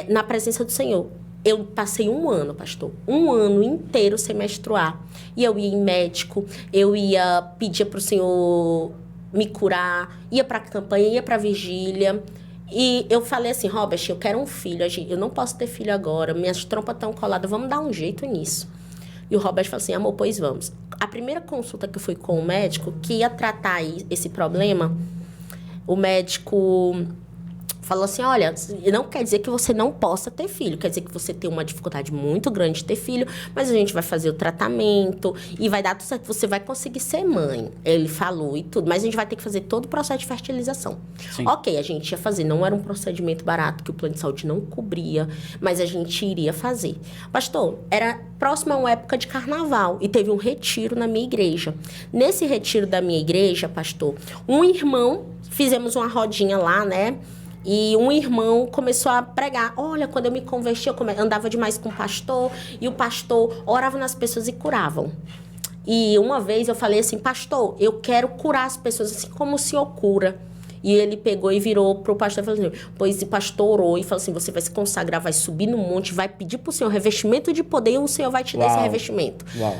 Speaker 2: na presença do Senhor. Eu passei 1 ano, pastor, 1 ano inteiro sem menstruar. E eu ia em médico, eu ia pedir para o Senhor me curar, ia para a campanha, ia para a vigília. E eu falei assim, Robert, eu quero um filho, eu não posso ter filho agora, minhas trompas estão coladas, vamos dar um jeito nisso. E o Robert falou assim, amor, pois vamos. A primeira consulta que eu fui com o médico, que ia tratar esse problema, o médico falou assim, olha, não quer dizer que você não possa ter filho, quer dizer que você tem uma dificuldade muito grande de ter filho, mas a gente vai fazer o tratamento e vai dar tudo certo, você vai conseguir ser mãe. Ele falou e tudo, mas a gente vai ter que fazer todo o processo de fertilização. Sim. Ok, a gente ia fazer, não era um procedimento barato que o plano de saúde não cobria, mas a gente iria fazer. Pastor, era próximo a uma época de carnaval e teve um retiro na minha igreja. Nesse retiro da minha igreja, pastor, um irmão, fizemos uma rodinha lá, né? E um irmão começou a pregar. Olha, quando eu me converti, eu andava demais com o pastor. E o pastor orava nas pessoas e curavam. E uma vez eu falei assim, pastor, eu quero curar as pessoas assim como o senhor cura. E ele pegou e virou pro pastor e falou assim, pois o pastor orou e falou assim, você vai se consagrar, vai subir no monte, vai pedir pro senhor revestimento de poder e o senhor vai te dar esse revestimento. Uau.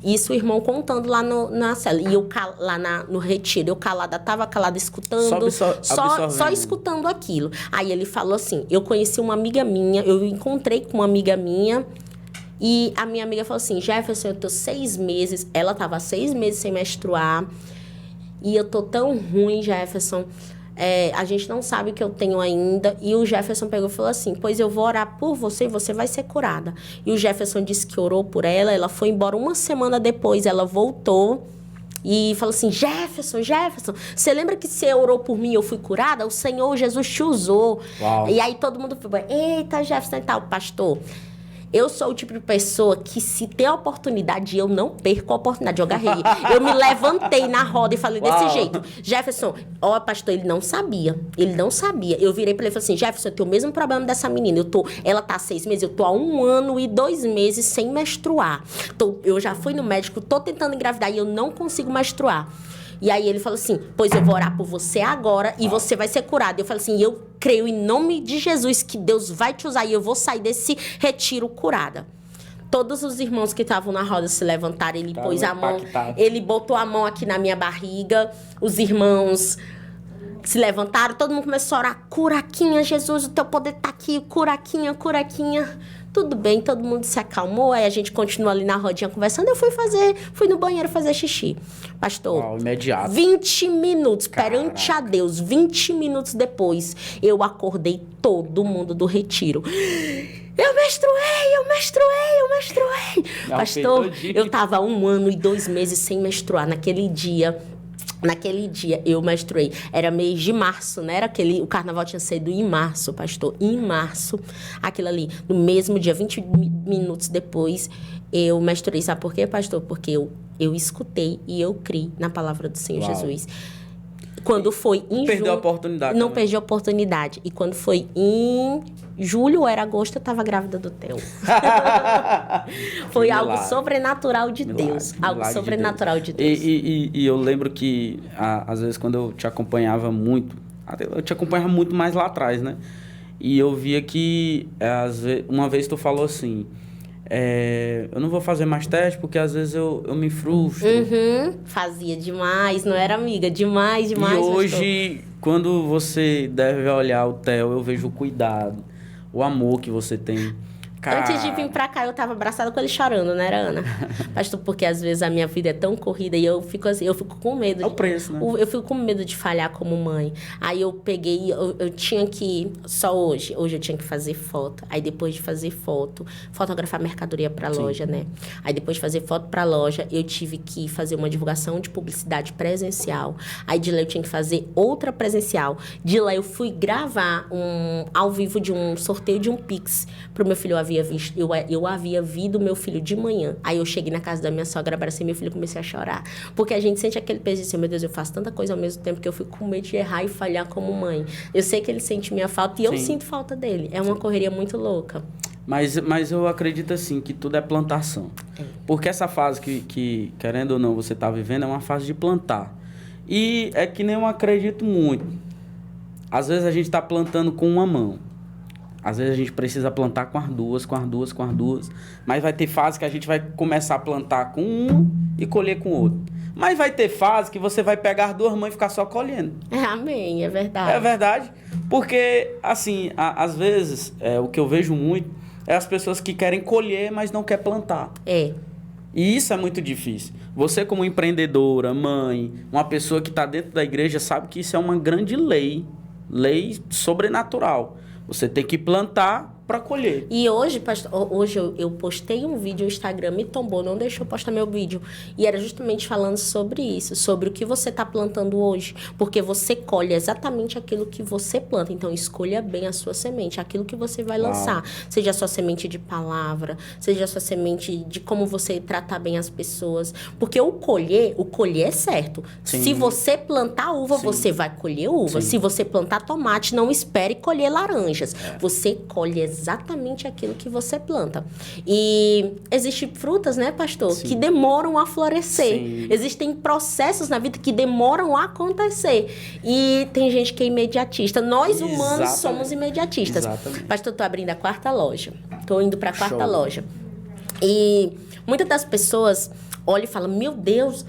Speaker 2: Isso o irmão contando lá na cela. E eu lá no retiro, eu tava calada escutando, só escutando aquilo. Aí ele falou assim, eu conheci uma amiga minha, eu encontrei com uma amiga minha, e a minha amiga falou assim, Jefferson, eu tô 6 meses, ela tava 6 meses sem menstruar, e eu tô tão ruim, Jefferson, a gente não sabe o que eu tenho ainda. E o Jefferson pegou e falou assim, pois eu vou orar por você e você vai ser curada. E o Jefferson disse que orou por ela foi embora 1 semana depois, ela voltou e falou assim, Jefferson, você lembra que você orou por mim e eu fui curada? O Senhor Jesus te usou.
Speaker 1: Uau.
Speaker 2: E aí todo mundo falou, eita, Jefferson e tal, pastor. Eu sou o tipo de pessoa que, se tem a oportunidade, eu não perco a oportunidade. Eu agarrei. Eu me levantei na roda e falei desse jeito. Jefferson, pastor, ele não sabia. Eu virei pra ele e falei assim, Jefferson, eu tenho o mesmo problema dessa menina. Ela tá há 6 meses, eu tô há 1 ano e 2 meses sem menstruar. Eu já fui no médico, tô tentando engravidar e eu não consigo menstruar. E aí ele falou assim, pois eu vou orar por você agora e você vai ser curado. Eu falei assim, eu creio em nome de Jesus que Deus vai te usar e eu vou sair desse retiro curada. Todos os irmãos que estavam na roda se levantaram, ele pôs a mão, ele botou a mão aqui na minha barriga, os irmãos se levantaram, todo mundo começou a orar, curaquinha, Jesus, o teu poder tá aqui, curaquinha. Tudo bem, todo mundo se acalmou, aí a gente continuou ali na rodinha conversando, eu fui no banheiro fazer xixi. Pastor,
Speaker 1: imediato.
Speaker 2: 20 minutos, perante a Deus, 20 minutos depois, eu acordei todo mundo do retiro. Eu menstruei. Pastor, eu tava 1 ano e 2 meses sem menstruar naquele dia. Eu menstruei. Era mês de março, né? O carnaval tinha sido em março, pastor. Em março, aquilo ali. No mesmo dia, 20 minutos depois, eu menstruei. Sabe por quê, pastor? Porque eu escutei e eu criei na palavra do Senhor Jesus. Quando foi em julho...
Speaker 1: Perdeu a oportunidade.
Speaker 2: Não perdi a oportunidade. E quando foi em julho ou era agosto, eu estava grávida do Theo. Foi algo sobrenatural de Deus. Algo sobrenatural de Deus.
Speaker 1: E eu lembro que, às vezes, quando eu te acompanhava muito... Eu te acompanhava muito mais lá atrás, né? E eu via que, uma vez tu falou assim... eu não vou fazer mais teste porque às vezes eu me frustro.
Speaker 2: Fazia demais, não era amiga? Demais.
Speaker 1: E hoje, quando você deve olhar o Theo, eu vejo o cuidado, o amor que você tem.
Speaker 2: Antes de vir pra cá, eu tava abraçada com ele chorando, né, Ana? Pastor, porque às vezes a minha vida é tão corrida e eu fico assim, eu fico com medo.
Speaker 1: É o preço, né?
Speaker 2: Eu fico com medo de falhar como mãe. Aí eu peguei, eu tinha que, só hoje eu tinha que fazer foto. Aí depois de fazer foto, fotografar mercadoria pra loja, né? Aí depois de fazer foto pra loja, eu tive que fazer uma divulgação de publicidade presencial. Aí de lá eu tinha que fazer outra presencial. De lá eu fui gravar ao vivo de um sorteio de um Pix pro meu filho. Eu havia visto meu filho de manhã. Aí eu cheguei na casa da minha sogra, abracei meu filho e comecei a chorar. Porque a gente sente aquele peso de assim, meu Deus, eu faço tanta coisa ao mesmo tempo que eu fico com medo de errar e falhar como mãe. Eu sei que ele sente minha falta e eu sinto falta dele. É uma correria muito louca.
Speaker 1: Mas eu acredito assim, que tudo é plantação. Porque essa fase que, querendo ou não, você está vivendo, é uma fase de plantar. E é que nem eu acredito muito. Às vezes a gente está plantando com uma mão. Às vezes a gente precisa plantar com as duas. Mas vai ter fase que a gente vai começar a plantar com uma e colher com outra. Mas vai ter fase que você vai pegar as 2 mãos e ficar só colhendo.
Speaker 2: Amém, é verdade.
Speaker 1: É verdade. Porque, assim, às vezes, o que eu vejo muito é as pessoas que querem colher, mas não querem plantar. E isso é muito difícil. Você, como empreendedora, mãe, uma pessoa que está dentro da igreja, sabe que isso é uma grande lei sobrenatural. Você tem que plantar para colher.
Speaker 2: E hoje, pastor, eu postei um vídeo no Instagram, me tombou, não deixou eu postar meu vídeo. E era justamente falando sobre isso, sobre o que você está plantando hoje. Porque você colhe exatamente aquilo que você planta. Então, escolha bem a sua semente, aquilo que você vai lançar. Seja a sua semente de palavra, seja a sua semente de como você tratar bem as pessoas. Porque o colher é certo. Sim. Se você plantar uva, você vai colher uva. Sim. Se você plantar tomate, não espere colher laranjas. Você colhe exatamente aquilo que você planta. E existem frutas, né, pastor? Sim. Que demoram a florescer. Sim. Existem processos na vida que demoram a acontecer. E tem gente que é imediatista. Nós, humanos, somos imediatistas. Exatamente. Pastor, tô abrindo a 4ª loja. Tô indo para a 4ª loja. E Muitas das pessoas olham e falam, meu Deus,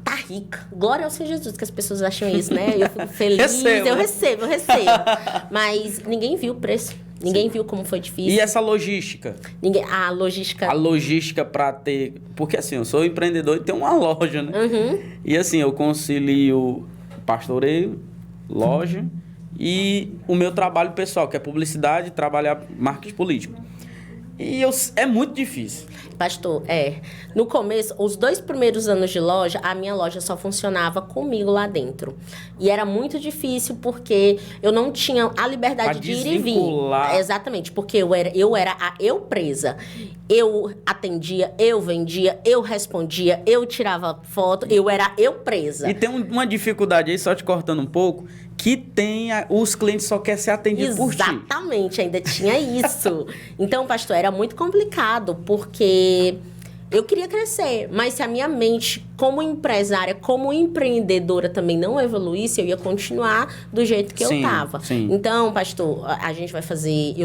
Speaker 2: tá rica. Glória ao Senhor Jesus, que as pessoas acham isso, né? Eu fico feliz, eu recebo. Mas ninguém viu o preço. Ninguém viu como foi difícil.
Speaker 1: E essa logística?
Speaker 2: A logística...
Speaker 1: A logística para ter... Porque assim, eu sou empreendedor e tenho uma loja, né?
Speaker 2: Uhum.
Speaker 1: E assim, eu concilio pastoreio, loja e o meu trabalho pessoal, que é publicidade, trabalhar marketing político. E é muito difícil.
Speaker 2: Pastor, no começo, os 2 primeiros anos de loja, a minha loja só funcionava comigo lá dentro. E era muito difícil porque eu não tinha a liberdade de ir e vir. Exatamente, porque eu era a eu presa. Eu atendia, eu vendia, eu respondia, eu tirava foto, eu era eu presa.
Speaker 1: E tem uma dificuldade aí, só te cortando um pouco, que os clientes só querem ser atendidos por ti.
Speaker 2: Exatamente, ainda tinha isso. Então, pastor, era muito complicado, porque eu queria crescer, mas se a minha mente, como empresária, como empreendedora também não evoluísse, eu ia continuar do jeito que eu estava. Então, pastor, a gente vai fazer...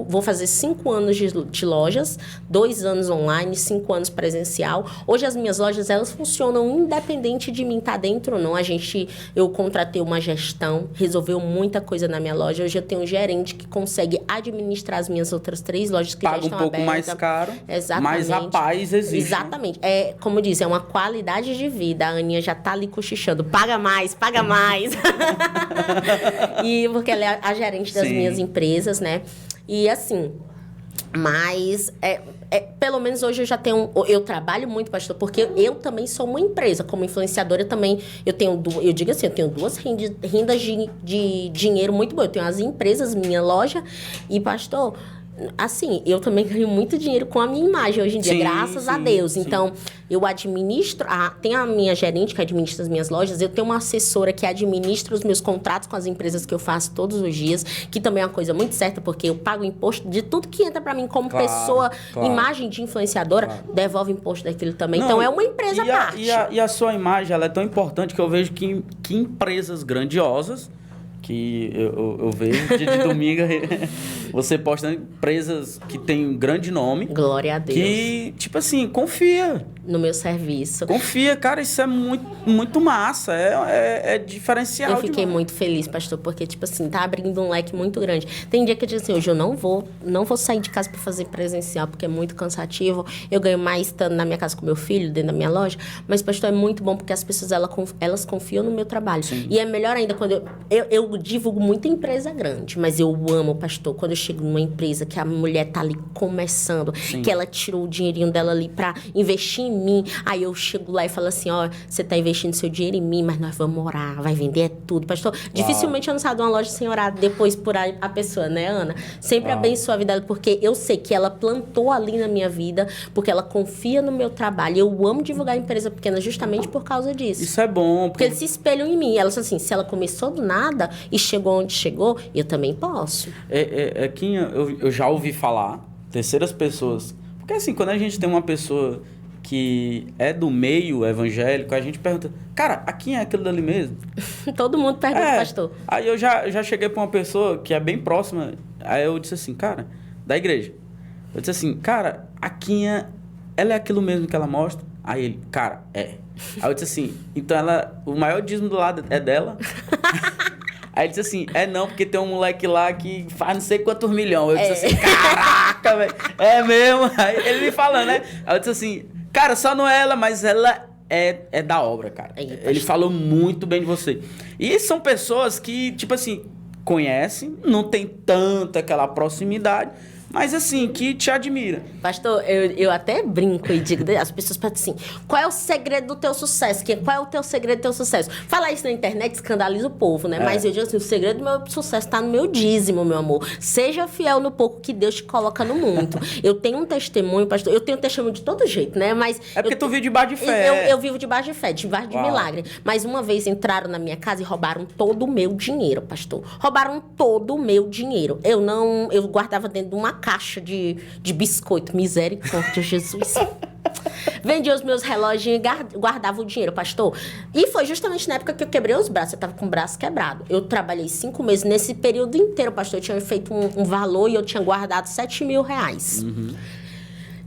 Speaker 2: vou fazer 5 anos de lojas, 2 anos online, 5 anos presencial. Hoje as minhas lojas, elas funcionam independente de mim estar dentro ou não. Eu contratei uma gestão, resolveu muita coisa na minha loja. Hoje eu tenho um gerente que consegue administrar as minhas outras 3 lojas que já estão abertas.
Speaker 1: Paga um pouco mais caro,
Speaker 2: exatamente,
Speaker 1: mas a paz existe.
Speaker 2: Exatamente. Como eu disse, é uma qualidade de vida. A Aninha já tá ali cochichando. Paga mais. E porque ela é a gerente das minhas empresas, né? E assim... Mas, pelo menos hoje eu trabalho muito, pastor, porque eu também sou uma empresa. Como influenciadora, eu tenho 2 rendas de dinheiro muito boas. Eu tenho as empresas, minha loja e, pastor... Assim, eu também ganho muito dinheiro com a minha imagem hoje em dia, graças a Deus. Então, eu administro... tem a minha gerente que administra as minhas lojas. Eu tenho uma assessora que administra os meus contratos com as empresas que eu faço todos os dias, que também é uma coisa muito certa, porque eu pago imposto de tudo que entra pra mim como pessoa, imagem de influenciadora, devolve imposto daquilo também. Não, então, é uma empresa à parte.
Speaker 1: E a sua imagem, ela é tão importante que eu vejo que empresas grandiosas... que eu vejo de domingo, você posta empresas que tem um grande nome.
Speaker 2: Glória a Deus.
Speaker 1: Que, tipo assim, confia.
Speaker 2: No meu serviço.
Speaker 1: Confia, cara, isso é muito, muito massa, é diferencial.
Speaker 2: Eu fiquei muito feliz, pastor, porque, tipo assim, tá abrindo um leque muito grande. Tem dia que eu digo assim, hoje eu não vou sair de casa para fazer presencial, porque é muito cansativo. Eu ganho mais estando na minha casa com meu filho, dentro da minha loja, mas, pastor, é muito bom porque as pessoas, elas confiam no meu trabalho. Sim. E é melhor ainda quando eu divulgo muita empresa grande, mas eu amo, pastor, quando eu chego numa empresa que a mulher tá ali começando, que ela tirou o dinheirinho dela ali para investir em mim, aí eu chego lá e falo assim, você tá investindo seu dinheiro em mim, mas nós vamos orar, vai vender tudo, pastor. Dificilmente eu não saio de uma loja sem orar depois por a pessoa, né, Ana? Sempre abençoa a vida dela, porque eu sei que ela plantou ali na minha vida, porque ela confia no meu trabalho. Eu amo divulgar a empresa pequena justamente por causa disso.
Speaker 1: Isso é bom.
Speaker 2: Porque eles se espelham em mim. Elas assim, se ela começou do nada e chegou onde chegou, eu também posso.
Speaker 1: Aqui eu já ouvi falar, terceiras pessoas. Porque assim, quando a gente tem uma pessoa que é do meio evangélico, a gente pergunta, cara, aqui é aquilo dali mesmo?
Speaker 2: Todo mundo pergunta, pastor.
Speaker 1: Aí eu já cheguei pra uma pessoa que é bem próxima, aí eu disse assim, cara, da igreja. Eu disse assim, cara, a Quinha, ela é aquilo mesmo que ela mostra? Aí ele, cara, é. Aí eu disse assim, então o maior dízimo do lado é dela? Aí ele disse assim, não, porque tem um moleque lá que faz não sei quantos milhões. Eu disse assim, caraca, velho, é mesmo? Aí ele me falando, né? Aí eu disse assim, cara, só não é ela, mas ela é da obra, cara. Ele falou muito bem de você. E são pessoas que, tipo assim, conhecem, não tem tanta aquela proximidade, mas assim, que te admira.
Speaker 2: Pastor, eu até brinco e digo, as pessoas pensam assim, qual é o segredo do teu sucesso? Qual é o teu segredo do teu sucesso? Falar isso na internet escandaliza o povo, né? Mas eu digo assim, o segredo do meu sucesso está no meu dízimo, meu amor. Seja fiel no pouco que Deus te coloca no muito. Eu tenho um testemunho, pastor, eu tenho testemunho de todo jeito, né? Mas
Speaker 1: porque tu vive debaixo de fé.
Speaker 2: Eu vivo debaixo de fé, debaixo de milagre. Mas uma vez entraram na minha casa e roubaram todo o meu dinheiro, pastor. Roubaram todo o meu dinheiro. Eu guardava dentro de uma caixa de biscoito. Misericórdia, Jesus. Vendia os meus relógios e guardava o dinheiro, pastor. E foi justamente na época que eu quebrei os braços. Eu tava com o braço quebrado. Eu trabalhei 5 meses. Nesse período inteiro, pastor, eu tinha feito um valor e eu tinha guardado 7 mil reais.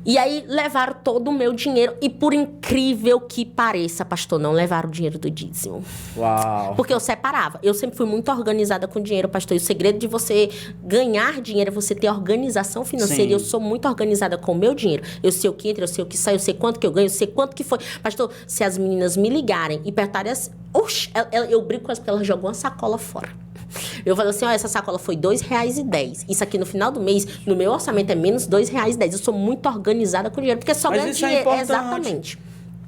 Speaker 2: E aí levaram todo o meu dinheiro. E por incrível que pareça, pastor, não levaram o dinheiro do dízimo.
Speaker 1: Uau.
Speaker 2: Porque eu separava. Eu sempre fui muito organizada com dinheiro, pastor. E o segredo de você ganhar dinheiro é você ter organização financeira.
Speaker 1: Sim.
Speaker 2: E eu sou muito organizada com o meu dinheiro. Eu sei o que entra, eu sei o que sai, eu sei quanto que eu ganho, eu sei quanto que foi. Pastor, se as meninas me ligarem e perguntarem assim... Oxe, eu brigo com elas porque ela jogou uma sacola fora. Eu falo assim, ó, essa sacola foi R$2,10. Isso aqui no final do mês, no meu orçamento é menos R$2,10. Eu sou muito organizada com dinheiro, porque só ganha dinheiro.
Speaker 1: Importante.
Speaker 2: Exatamente.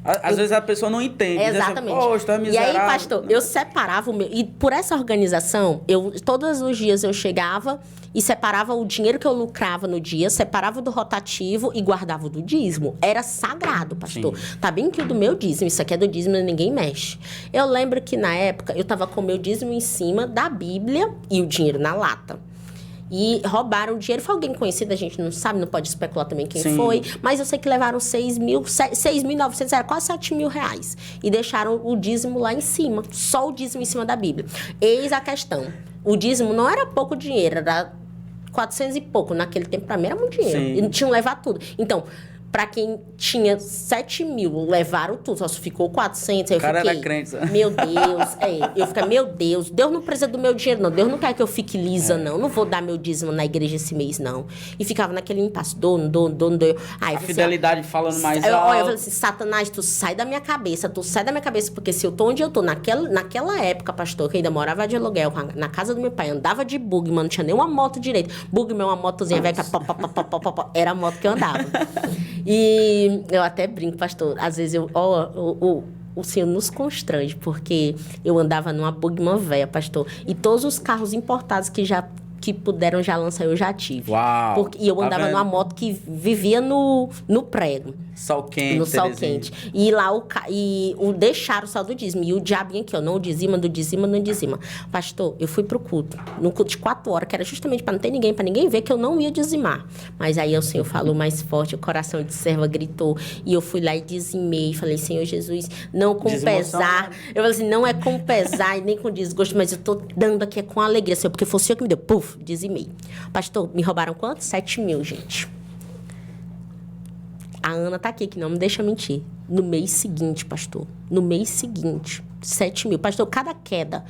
Speaker 1: Às vezes a pessoa não entende.
Speaker 2: Exatamente.
Speaker 1: Diz assim, é miserável.
Speaker 2: E aí, pastor, eu separava o meu... E por essa organização, todos os dias eu chegava e separava o dinheiro que eu lucrava no dia, separava do rotativo e guardava do dízimo. Era sagrado, pastor.
Speaker 1: Sim.
Speaker 2: Tá bem que o do meu dízimo, isso aqui é do dízimo, ninguém mexe. Eu lembro que na época, eu tava com o meu dízimo em cima da Bíblia e o dinheiro na lata. E roubaram o dinheiro. Foi alguém conhecido, a gente não sabe, não pode especular também quem
Speaker 1: Sim.
Speaker 2: foi. Mas eu sei que levaram 6.900, era quase R$7.000. E deixaram o dízimo lá em cima. Só o dízimo em cima da Bíblia. Eis a questão. O dízimo não era pouco dinheiro, era 400 e pouco. Naquele tempo, pra mim, era muito dinheiro.
Speaker 1: Sim.
Speaker 2: E não tinham levado tudo. Então... Pra quem tinha 7.000, levaram tudo, só ficou 400. Aí
Speaker 1: O cara
Speaker 2: eu fiquei,
Speaker 1: era crente, sabe?
Speaker 2: meu Deus, eu fiquei, meu Deus não precisa do meu dinheiro, não. Deus não quer que eu fique lisa, não. Não vou dar meu dízimo na igreja esse mês, não. E ficava naquele impasse, dono. Aí,
Speaker 1: A fidelidade falando mais
Speaker 2: alto.
Speaker 1: alto.
Speaker 2: Eu falei assim, Satanás, tu sai da minha cabeça, porque se eu tô onde eu tô, naquela época, pastor, que ainda morava de aluguel, na casa do meu pai, andava de bugman, não tinha nem uma moto direito. Bugman é uma motozinha velha, era a moto que eu andava. E eu até brinco, pastor, às vezes o Senhor nos constrange, porque eu andava numa bugman velha, pastor, e todos os carros importados que puderam já lançar, eu já tive.
Speaker 1: Uau!
Speaker 2: E eu andava numa moto que vivia no prego.
Speaker 1: Sol quente.
Speaker 2: No sol quente. E lá deixaram o sal do dízimo. E o diabinho aqui, ó, não dizima, não dizima. Pastor, eu fui pro culto. No culto de 4 horas, que era justamente para não ter ninguém, para ninguém ver que eu não ia dizimar. Mas aí o Senhor falou mais forte, o coração de serva gritou. E eu fui lá e dizimei. Falei, Senhor Jesus, não com pesar. Eu falei assim, não é com pesar e nem com desgosto, mas eu tô dando aqui com alegria, Senhor, porque foi o Senhor que me deu. Puf, dizimei. Pastor, me roubaram quanto? 7.000, gente. A Ana tá aqui, que não me deixa mentir. No mês seguinte, pastor. No mês seguinte, 7.000. Pastor, cada queda,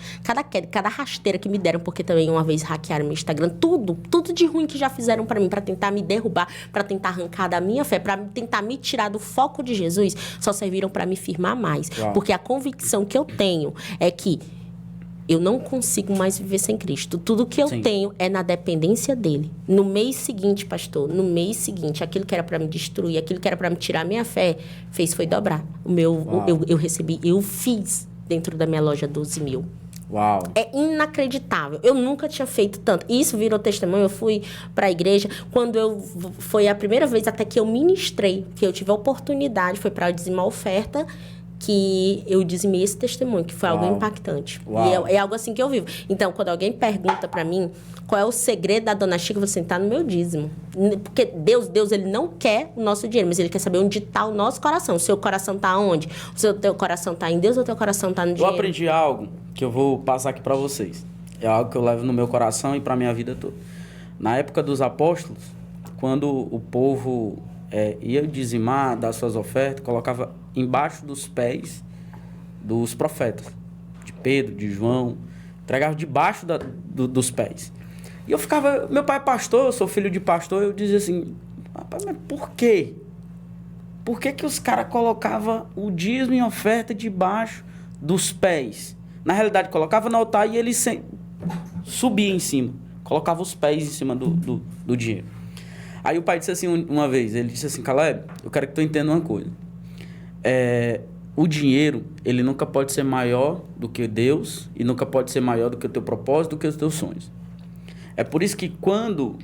Speaker 2: cada rasteira que me deram, porque também uma vez hackearam meu Instagram, tudo de ruim que já fizeram pra mim, pra tentar me derrubar, pra tentar arrancar da minha fé, pra tentar me tirar do foco de Jesus, só serviram pra me firmar mais.
Speaker 1: Uau.
Speaker 2: Porque a convicção que eu tenho é que eu não consigo mais viver sem Cristo. Tudo que eu tenho é na dependência dele. No mês seguinte, pastor, aquilo que era para me destruir, aquilo que era para me tirar a minha fé, foi dobrar. Eu recebi, eu fiz dentro da minha loja 12.000.
Speaker 1: Uau!
Speaker 2: É inacreditável. Eu nunca tinha feito tanto. Isso virou testemunho. Eu fui para a igreja. Foi a primeira vez até que eu ministrei, que eu tive a oportunidade, foi para dizimar a oferta, que eu dizimei esse testemunho, que foi algo impactante.
Speaker 1: Uau.
Speaker 2: E é algo assim que eu vivo. Então, quando alguém pergunta pra mim qual é o segredo da Dona Chica, você tá no meu dízimo. Porque Deus, ele não quer o nosso dinheiro, mas ele quer saber onde tá o nosso coração. O seu coração tá onde? Teu coração tá em Deus ou teu coração tá no dinheiro?
Speaker 1: Eu aprendi algo que eu vou passar aqui pra vocês. É algo que eu levo no meu coração e pra minha vida toda. Na época dos apóstolos, quando o povo ia dizimar, dar suas ofertas, colocava embaixo dos pés dos profetas, de Pedro, de João, entregava debaixo dos pés. E eu ficava, meu pai é pastor, eu sou filho de pastor, eu dizia assim, rapaz, mas por quê? Por que os caras colocavam o dízimo em oferta debaixo dos pés? Na realidade, colocava no altar e ele subia em cima, colocava os pés em cima do dinheiro. Aí o pai disse assim uma vez, ele disse assim, Caleb, eu quero que tu entenda uma coisa. O dinheiro, ele nunca pode ser maior do que Deus e nunca pode ser maior do que o teu propósito, do que os teus sonhos. É por isso que quando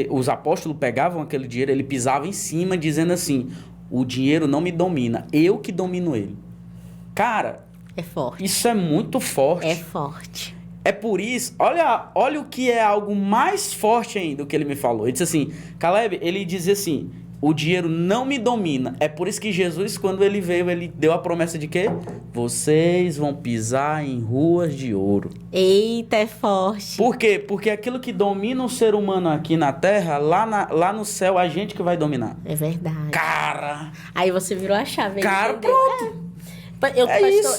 Speaker 1: os apóstolos pegavam aquele dinheiro, ele pisava em cima dizendo assim, o dinheiro não me domina, eu que domino ele. Cara,
Speaker 2: é forte.
Speaker 1: Isso é muito forte.
Speaker 2: É forte.
Speaker 1: É por isso, olha o que é algo mais forte ainda do que ele me falou. Ele disse assim, Caleb, ele dizia assim, o dinheiro não me domina. É por isso que Jesus, quando ele veio, ele deu a promessa de quê? Vocês vão pisar em ruas de ouro.
Speaker 2: Eita, é forte.
Speaker 1: Por quê? Porque aquilo que domina o ser humano aqui na Terra, lá no céu, a gente que vai dominar.
Speaker 2: É verdade.
Speaker 1: Cara!
Speaker 2: Aí você virou a chave.
Speaker 1: Cara,
Speaker 2: entendeu?
Speaker 1: pronto!
Speaker 2: Pastor,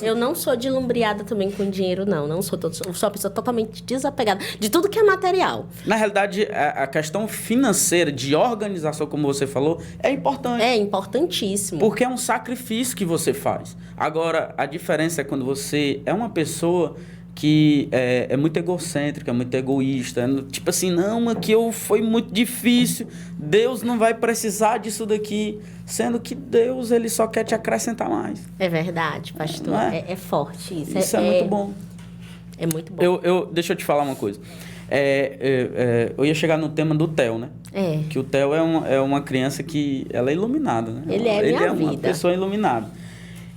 Speaker 2: eu não sou de lumbreada também com dinheiro, não. Eu sou uma pessoa totalmente desapegada de tudo que é material.
Speaker 1: Na realidade, a questão financeira, de organização, como você falou, é importante.
Speaker 2: É importantíssimo.
Speaker 1: Porque é um sacrifício que você faz. Agora, a diferença é quando você é uma pessoa que é muito egocêntrica, muito egoísta. Tipo assim, não, aqui foi muito difícil. Deus não vai precisar disso daqui. Sendo que Deus, ele só quer te acrescentar mais.
Speaker 2: É verdade, pastor. É forte isso.
Speaker 1: Isso é muito bom.
Speaker 2: É muito bom.
Speaker 1: Deixa eu te falar uma coisa. Eu ia chegar no tema do Theo, né? Que o Theo é uma criança que ela é iluminada, né?
Speaker 2: Ele é
Speaker 1: uma pessoa iluminada.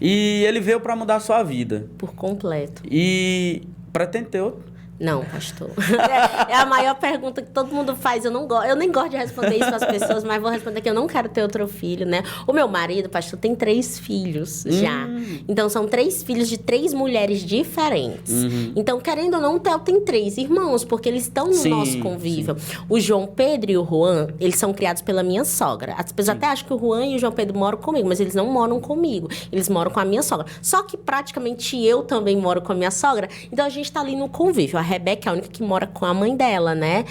Speaker 1: E ele veio para mudar a sua vida.
Speaker 2: Por completo.
Speaker 1: E pretende ter outro?
Speaker 2: Não, pastor. É a maior pergunta que todo mundo faz. Eu nem gosto de responder isso para as pessoas, mas vou responder que eu não quero ter outro filho, né? O meu marido, pastor, tem 3 filhos já. Então, são 3 filhos de 3 mulheres diferentes. Então, querendo ou não, o Theo tem 3 irmãos, porque eles estão no nosso convívio. Sim. O João Pedro e o Juan, eles são criados pela minha sogra. As pessoas até acham que o Juan e o João Pedro moram comigo, mas eles não moram comigo. Eles moram com a minha sogra. Só que, praticamente, eu também moro com a minha sogra. Então, a gente tá ali no convívio. A Rebeca é a única que mora com a mãe dela, né?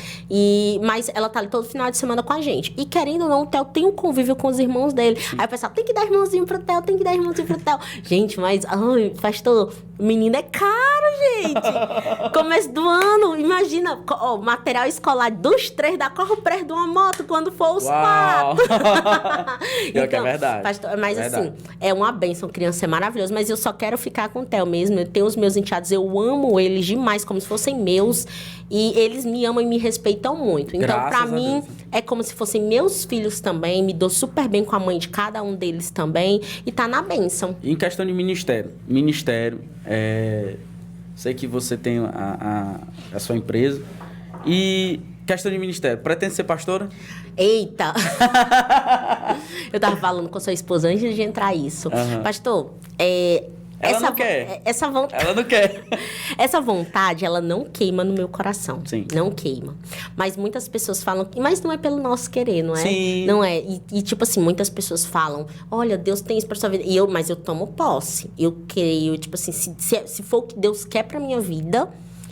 Speaker 2: Mas ela tá ali todo final de semana com a gente. E querendo ou não, o Theo tem um convívio com os irmãos dele. Sim. Aí o pessoal, tem que dar irmãozinho pro Theo, tem que dar irmãozinho pro Theo. Gente, mas, pastor, o menino é caro, gente. Começo do ano, imagina, material escolar dos 3 dá corre o preço de uma moto quando for os 4.
Speaker 1: Então, que é verdade.
Speaker 2: Pastor, mas assim, é uma bênção, criança é maravilhoso, mas eu só quero ficar com o Theo mesmo. Eu tenho os meus enteados, eu amo eles demais, como se fossem meus. E eles me amam e me respeitam muito. Então, pra mim, é como se fossem meus filhos também. Me dou super bem com a mãe de cada um deles também. E tá na bênção.
Speaker 1: Em questão de ministério. Sei que você tem a sua empresa. E questão de ministério. Pretende ser pastora?
Speaker 2: Eita! Eu tava falando com a sua esposa antes de entrar isso. Pastor,
Speaker 1: Ela não quer. Ela não quer.
Speaker 2: Essa vontade, ela não queima no meu coração.
Speaker 1: Sim.
Speaker 2: Não queima. Mas muitas pessoas falam, mas não é pelo nosso querer, não é?
Speaker 1: Sim.
Speaker 2: Não é. E tipo assim, muitas pessoas falam, olha, Deus tem isso pra sua vida. Mas eu tomo posse. Eu creio, tipo assim, se for o que Deus quer pra minha vida,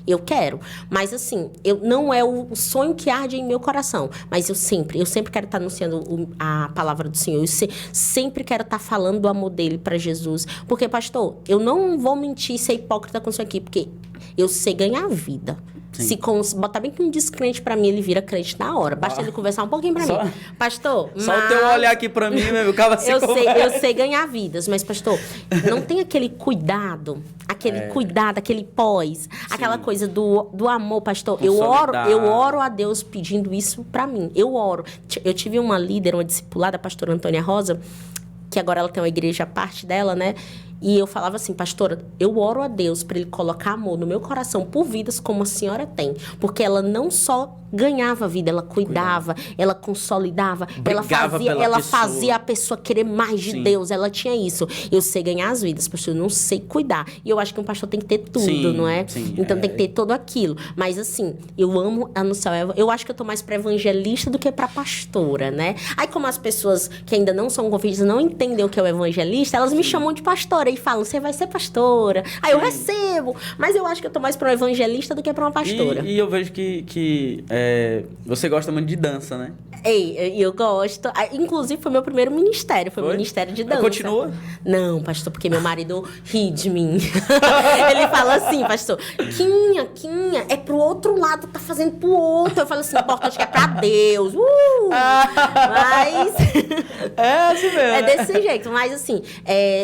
Speaker 2: eu quero. Mas assim, não é o sonho que arde em meu coração. Mas eu sempre quero estar anunciando a palavra do Senhor. Eu sempre quero estar falando do amor dele para Jesus. Porque, pastor, eu não vou mentir e ser hipócrita com isso aqui. Porque eu sei ganhar vida. Sim. Se botar bem que um descrente pra mim, ele vira crente na hora. Basta ele conversar um pouquinho pra mim. Pastor,
Speaker 1: só o teu olhar aqui pra mim, meu cara, se
Speaker 2: eu sei ganhar vidas, mas, pastor, não tem aquele cuidado, aquele pós, aquela coisa do amor, pastor. Eu oro a Deus pedindo isso pra mim. Eu oro. Eu tive uma líder, uma discipulada, a pastora Antônia Rosa, que agora ela tem uma igreja à parte dela, né? E eu falava assim, pastora, eu oro a Deus para ele colocar amor no meu coração por vidas como a senhora tem. Porque ela não só ganhava vida, ela cuidava, ela consolidava, ela fazia a pessoa querer mais de Deus. Ela tinha isso. Eu sei ganhar as vidas, pastor, eu não sei cuidar. E eu acho que um pastor tem que ter tudo, não é?
Speaker 1: Sim,
Speaker 2: então tem que ter tudo aquilo. Mas assim, eu amo anunciar. Eu acho que eu tô mais pra evangelista do que pra pastora, né? Aí como as pessoas que ainda não são convertidas não entendem o que é o evangelista, elas me chamam de pastora e falam, você vai ser pastora. Aí eu recebo. Mas eu acho que eu tô mais pra um evangelista do que pra uma pastora.
Speaker 1: E eu vejo que você gosta muito de dança, né?
Speaker 2: Eu gosto. Inclusive, foi meu primeiro ministério. Foi o ministério de dança.
Speaker 1: Continua?
Speaker 2: Não, pastor, porque meu marido ri de mim. Ele fala assim, pastor, Quinha, é pro outro lado, tá fazendo pro outro. Eu falo assim, o importante é pra Deus. Mas...
Speaker 1: É assim mesmo.
Speaker 2: É desse jeito. Mas assim,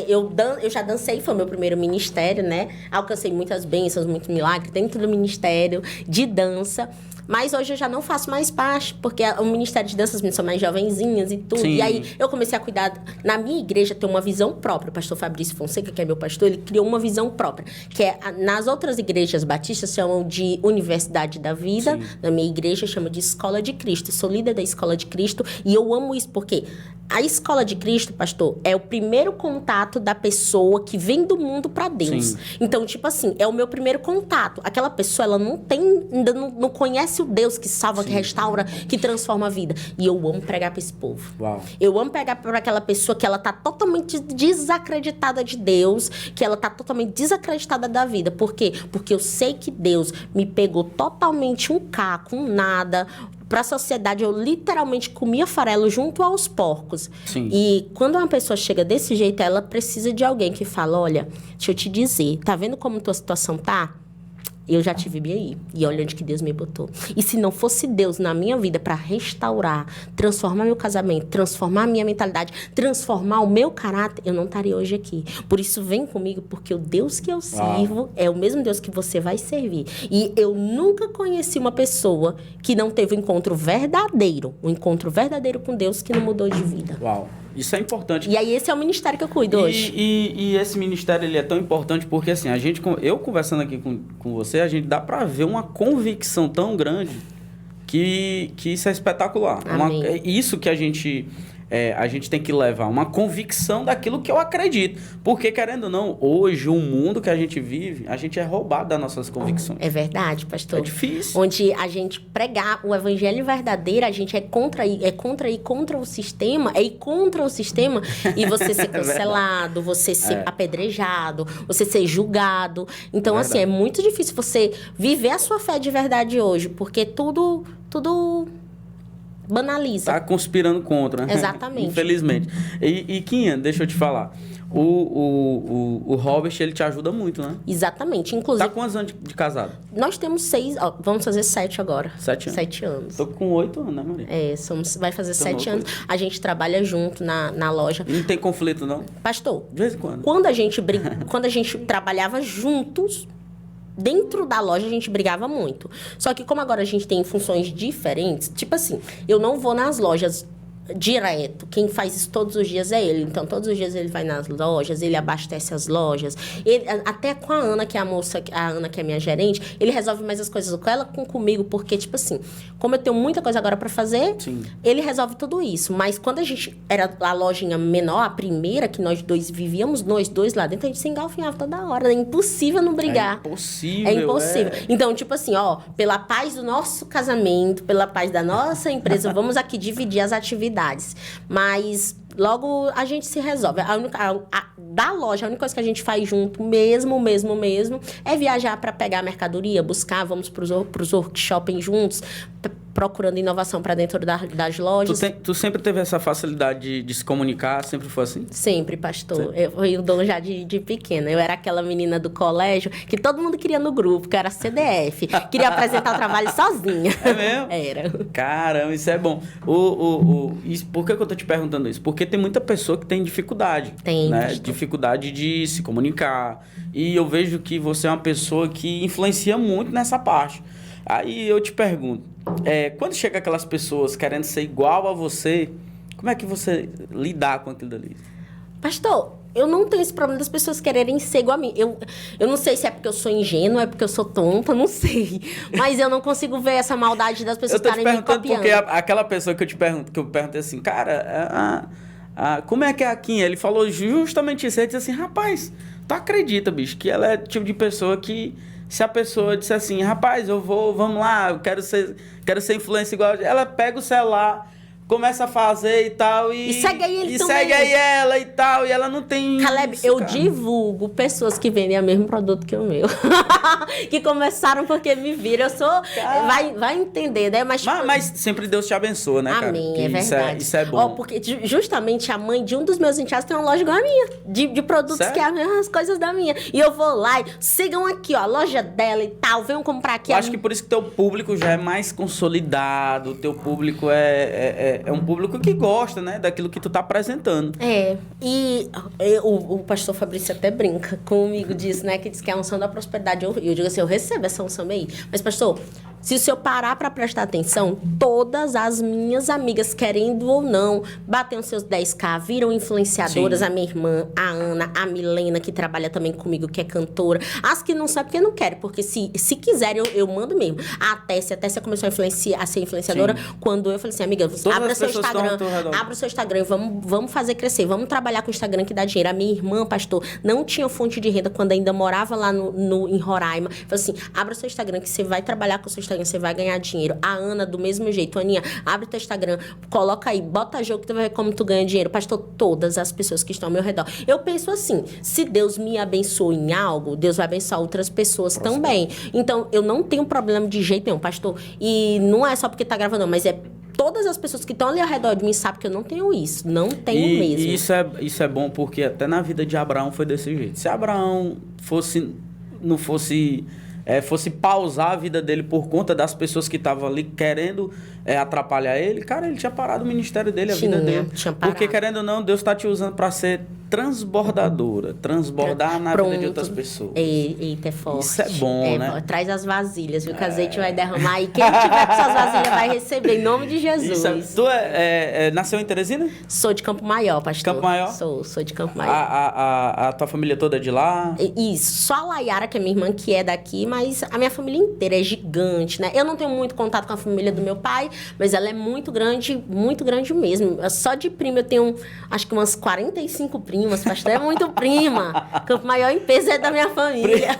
Speaker 2: eu já dancei, foi meu primeiro ministério, né? Alcancei muitas bênçãos, muito milagre dentro do ministério de dança. Mas hoje eu já não faço mais parte, porque o Ministério de Danças são mais jovenzinhas e tudo.
Speaker 1: Sim.
Speaker 2: E aí eu comecei a cuidar. Na minha igreja tem uma visão própria. O pastor Fabrício Fonseca, que é meu pastor, ele criou uma visão própria. Que é, nas outras igrejas batistas chamam de Universidade da Vida. Sim. Na minha igreja chama de Escola de Cristo. Eu sou líder da Escola de Cristo e eu amo isso, porque a Escola de Cristo, pastor, é o primeiro contato da pessoa que vem do mundo para Deus. Sim. Então, tipo assim, é o meu primeiro contato. Aquela pessoa, ela não tem, ainda não conhece o Deus que salva, sim, que restaura, que transforma a vida. E eu amo pregar para esse povo.
Speaker 1: Uau.
Speaker 2: Eu amo pregar para aquela pessoa que ela tá totalmente desacreditada de Deus, que ela tá totalmente desacreditada da vida. Por quê? Porque eu sei que Deus me pegou totalmente um caco, um nada. Para a sociedade, eu literalmente comia farelo junto aos porcos.
Speaker 1: Sim.
Speaker 2: E quando uma pessoa chega desse jeito, ela precisa de alguém que fala, olha, deixa eu te dizer, tá vendo como tua situação tá? Eu já tive bem aí. E olha onde que Deus me botou. E se não fosse Deus na minha vida para restaurar, transformar meu casamento, transformar a minha mentalidade, transformar o meu caráter, eu não estaria hoje aqui. Por isso, vem comigo, porque o Deus que eu sirvo é o mesmo Deus que você vai servir. E eu nunca conheci uma pessoa que não teve um encontro verdadeiro com Deus, que não mudou de vida.
Speaker 1: Uau. Isso é importante.
Speaker 2: E aí, esse é o ministério que eu cuido hoje.
Speaker 1: E esse ministério, ele é tão importante porque, assim, eu conversando aqui com você, a gente dá pra ver uma convicção tão grande que isso é espetacular. Isso que a gente tem que levar, uma convicção daquilo que eu acredito. Porque, querendo ou não, hoje, o mundo que a gente vive, a gente é roubado das nossas convicções.
Speaker 2: É verdade, pastor.
Speaker 1: É difícil.
Speaker 2: Onde a gente pregar o evangelho verdadeiro, a gente é contra o sistema, é ir contra o sistema e você ser cancelado, você ser apedrejado, você ser julgado. Então, assim, é muito difícil você viver a sua fé de verdade hoje, porque tudo banaliza.
Speaker 1: Tá conspirando contra, né?
Speaker 2: Exatamente.
Speaker 1: Infelizmente. E Quinha, deixa eu te falar. O Robert, ele te ajuda muito, né?
Speaker 2: Exatamente. Inclusive...
Speaker 1: Tá quantos anos de casado?
Speaker 2: Nós temos 6... vamos fazer 7 agora.
Speaker 1: 7 anos?
Speaker 2: 7 anos.
Speaker 1: Tô com 8 anos, né, Maria?
Speaker 2: Vai fazer 7 anos. A gente trabalha junto na loja.
Speaker 1: Não tem conflito, não?
Speaker 2: Pastor,
Speaker 1: de vez em quando.
Speaker 2: Quando a gente trabalhava juntos... Dentro da loja, a gente brigava muito. Só que como agora a gente tem funções diferentes... Tipo assim, eu não vou nas lojas direto. Quem faz isso todos os dias é ele. Então, todos os dias ele vai nas lojas, ele abastece as lojas. Até com a Ana, que é a Ana, que é minha gerente, ele resolve mais as coisas com ela, comigo. Porque, tipo assim, como eu tenho muita coisa agora pra fazer, sim, ele resolve tudo isso. Mas quando a gente era a lojinha menor, a primeira, que nós dois vivíamos, nós dois lá dentro, a gente se engalfinhava toda hora. É impossível não brigar.
Speaker 1: É impossível.
Speaker 2: É impossível. Então, tipo assim, pela paz do nosso casamento, pela paz da nossa empresa, vamos aqui dividir as atividades. Mas logo a gente se resolve. Da loja, a única coisa que a gente faz junto mesmo, é viajar para pegar a mercadoria, buscar, vamos para os workshops juntos, procurando inovação para dentro das lojas.
Speaker 1: Tu sempre teve essa facilidade de se comunicar? Sempre foi assim?
Speaker 2: Sempre, pastor. Eu fui o dono já de pequena. Eu era aquela menina do colégio que todo mundo queria no grupo, que era CDF. Queria apresentar o trabalho sozinha.
Speaker 1: É mesmo?
Speaker 2: Era.
Speaker 1: Caramba, isso é bom. Por que eu tô te perguntando isso? Porque tem muita pessoa que tem dificuldade.
Speaker 2: Tem,
Speaker 1: né?
Speaker 2: pastor.
Speaker 1: Dificuldade de se comunicar. E eu vejo que você é uma pessoa que influencia muito nessa parte. Aí eu te pergunto, quando chega aquelas pessoas querendo ser igual a você, como é que você lidar com aquilo dali?
Speaker 2: Pastor, eu não tenho esse problema das pessoas quererem ser igual a mim. Eu não sei se é porque eu sou ingênua, é porque eu sou tonta, não sei. Mas eu não consigo ver essa maldade das pessoas estarem me copiando.
Speaker 1: Porque aquela pessoa que eu perguntei assim, cara, como é que é a Quinha? Ele falou justamente isso. Ele disse assim, rapaz, tu acredita, bicho, que ela é o tipo de pessoa que... Se a pessoa disser assim, rapaz, vamos lá, eu quero ser influencer igual... Ela pega o celular, começa a fazer e tal, e
Speaker 2: segue aí ele também.
Speaker 1: Segue aí ela e tal, e ela não tem...
Speaker 2: Caleb,
Speaker 1: isso,
Speaker 2: eu
Speaker 1: cara.
Speaker 2: Divulgo pessoas que vendem o mesmo produto que o meu. Que começaram porque me viram. Eu sou... Vai entender, né? Mas
Speaker 1: sempre Deus te abençoa, né, cara?
Speaker 2: Amém, é verdade.
Speaker 1: Isso é bom.
Speaker 2: Porque justamente a mãe de um dos meus enteados tem uma loja igual a minha. De produtos
Speaker 1: Sério?
Speaker 2: que é as mesmas coisas da minha. E eu vou lá e sigam aqui, ó, a loja dela e tal. Venham comprar aqui.
Speaker 1: Eu acho que por isso que teu público já é mais consolidado. Teu público é um público que gosta, né? Daquilo que tu tá apresentando.
Speaker 2: E o pastor Fabrício até brinca comigo disso, né? Que diz que é a unção da prosperidade. Eu digo assim, eu recebo essa unção aí. Mas, pastor, Se o senhor parar para prestar atenção, todas as minhas amigas, querendo ou não, batem os seus 10K, viram influenciadoras, a minha irmã, a Ana, a Milena, que trabalha também comigo, que é cantora. As que não sabem, porque não querem, porque se quiserem, eu mando mesmo. A Tessia começou a ser influenciadora, quando eu falei assim, amiga, abra seu Instagram e vamos fazer crescer, vamos trabalhar com o Instagram que dá dinheiro. A minha irmã, pastor, não tinha fonte de renda quando ainda morava lá em Roraima. Falei assim, abra seu Instagram que você vai trabalhar com o seu Instagram, você vai ganhar dinheiro. A Ana, do mesmo jeito. Aninha, abre teu Instagram, coloca aí, bota jogo que tu vai ver como tu ganha dinheiro. Pastor, todas as pessoas que estão ao meu redor. Eu penso assim, se Deus me abençoa em algo, Deus vai abençoar outras pessoas também. Então, eu não tenho problema de jeito nenhum, pastor. E não é só porque tá gravando, não, mas é todas as pessoas que estão ali ao redor de mim sabem que eu não tenho isso. Não tenho mesmo.
Speaker 1: E isso é bom porque até na vida de Abraão foi desse jeito. Se Abraão não fosse pausar a vida dele por conta das pessoas que estavam ali querendo atrapalhar ele, cara, ele tinha parado o ministério dele, a vida dele. Porque, querendo ou não, Deus está te usando para ser transbordadora, transbordar na vida de outras pessoas.
Speaker 2: Eita, é forte.
Speaker 1: Isso é bom, né?
Speaker 2: Traz as vasilhas, viu? Que o azeite vai derramar e quem tiver com suas vasilhas vai receber, em nome de Jesus.
Speaker 1: Tu nasceu em Teresina?
Speaker 2: Sou de Campo Maior, pastor.
Speaker 1: Campo Maior?
Speaker 2: Sou de Campo Maior.
Speaker 1: A tua família toda é de lá?
Speaker 2: Isso. Só a Layara, que é minha irmã, que é daqui, mas a minha família inteira é gigante, né? Eu não tenho muito contato com a família do meu pai, mas ela é muito grande mesmo. Só de prima eu tenho, acho que umas 45 primas, pastor. É muito prima. Campo Maior em peso é da minha família.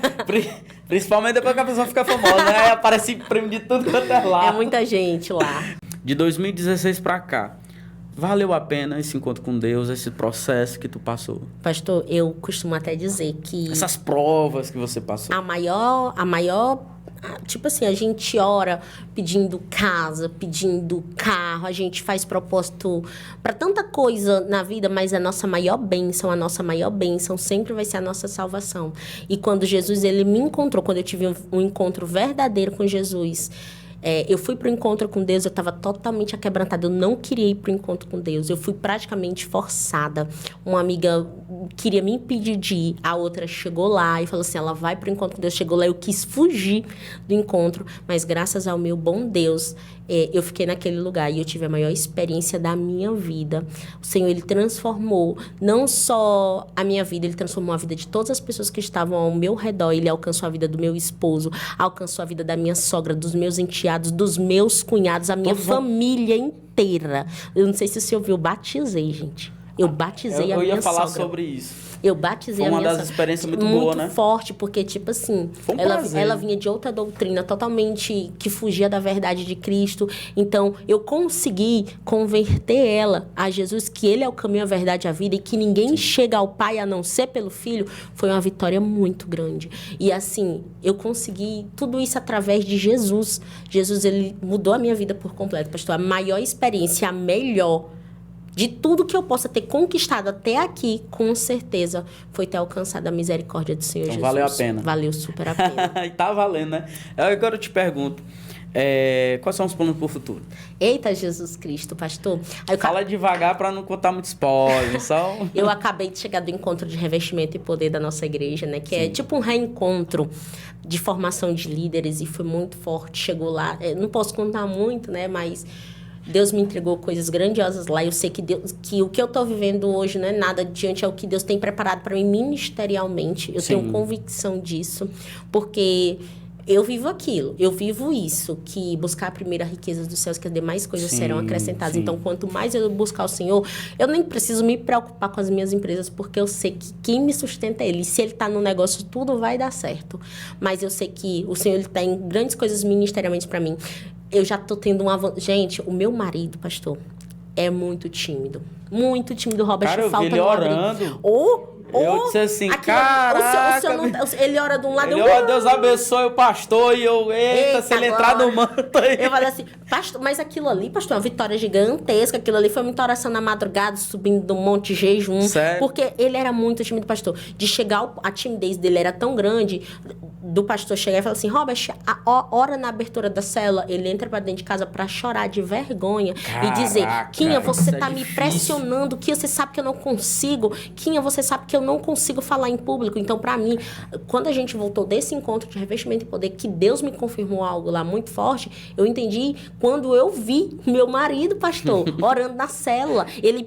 Speaker 1: Principalmente depois que a pessoa fica famosa, né? Aí aparece primo de tudo quanto é lá.
Speaker 2: É muita gente lá.
Speaker 1: De 2016 pra cá, valeu a pena esse encontro com Deus, esse processo que tu passou?
Speaker 2: Pastor, eu costumo até dizer que...
Speaker 1: Essas provas que você passou.
Speaker 2: A maior... Tipo assim, a gente ora pedindo casa, pedindo carro, a gente faz propósito para tanta coisa na vida, mas a nossa maior bênção sempre vai ser a nossa salvação. E quando Jesus, ele me encontrou, quando eu tive um encontro verdadeiro com Jesus... eu fui pro encontro com Deus, eu estava totalmente aquebrantada. Eu não queria ir pro encontro com Deus. Eu fui praticamente forçada. Uma amiga queria me impedir de ir. A outra chegou lá e falou assim, ela vai pro encontro com Deus. Chegou lá, eu quis fugir do encontro. Mas graças ao meu bom Deus, eu fiquei naquele lugar. E eu tive a maior experiência da minha vida. O Senhor, ele transformou não só a minha vida, ele transformou a vida de todas as pessoas que estavam ao meu redor. Ele alcançou a vida do meu esposo, alcançou a vida da minha sogra, dos meus enteados, dos meus cunhados, a minha família inteira. Eu não sei se o senhor viu, eu batizei, gente. Eu batizei a minha sogra. Eu ia falar
Speaker 1: sobre isso.
Speaker 2: Eu batizei a minha sogra.
Speaker 1: Foi uma das experiências muito boa, né?
Speaker 2: Muito forte, porque, tipo assim, ela vinha de outra doutrina, totalmente que fugia da verdade de Cristo. Então, eu consegui converter ela a Jesus, que ele é o caminho, a verdade e a vida, e que ninguém chega ao Pai a não ser pelo Filho. Foi uma vitória muito grande. E, assim, eu consegui tudo isso através de Jesus. Jesus, ele mudou a minha vida por completo, pastor. A maior experiência, a melhor de tudo que eu possa ter conquistado até aqui, com certeza, foi ter alcançado a misericórdia do Senhor Jesus.
Speaker 1: Valeu a pena.
Speaker 2: Valeu super a pena.
Speaker 1: E tá valendo, né? Agora eu te pergunto, quais são os planos pro futuro?
Speaker 2: Eita, Jesus Cristo, pastor.
Speaker 1: Fala devagar para não contar muito spoiler, só...
Speaker 2: Eu acabei de chegar do encontro de revestimento e poder da nossa igreja, né? Que é tipo um reencontro de formação de líderes e foi muito forte. Chegou lá, não posso contar muito, né? Mas... Deus me entregou coisas grandiosas lá. Eu sei que o que eu estou vivendo hoje não é nada diante ao que Deus tem preparado para mim ministerialmente. Eu tenho convicção disso, porque eu vivo aquilo, eu vivo isso, que buscar a primeira riqueza dos céus, que as demais coisas serão acrescentadas. Então, quanto mais eu buscar o Senhor, eu nem preciso me preocupar com as minhas empresas, porque eu sei que quem me sustenta é Ele. E se Ele está no negócio, tudo vai dar certo. Mas eu sei que o Senhor está em grandes coisas ministerialmente para mim. Eu já tô tendo Gente, o meu marido, pastor, é muito tímido. Muito tímido, Robert.
Speaker 1: Cara, eu vi ele orando. Eu disse assim, caraca...
Speaker 2: Ele ora de um lado...
Speaker 1: Ele ora, Deus abençoe o pastor, e eita se ele entrar no manto aí.
Speaker 2: Eu falei assim, pastor, mas aquilo ali, pastor, é uma vitória gigantesca. Aquilo ali foi muita oração na madrugada, subindo do monte jejum.
Speaker 1: Sério?
Speaker 2: Porque ele era muito tímido, pastor. De chegar, a timidez dele era tão grande... do pastor chegar e falar assim, Robert, hora na abertura da célula, ele entra pra dentro de casa pra chorar de vergonha. Caraca, e dizer, Quinha, você tá me pressionando, Quinha, você sabe que eu não consigo, Quinha, você sabe que eu não consigo falar em público. Então, pra mim, quando a gente voltou desse encontro de revestimento de poder, que Deus me confirmou algo lá muito forte, eu entendi quando eu vi meu marido, pastor, orando na célula. Ele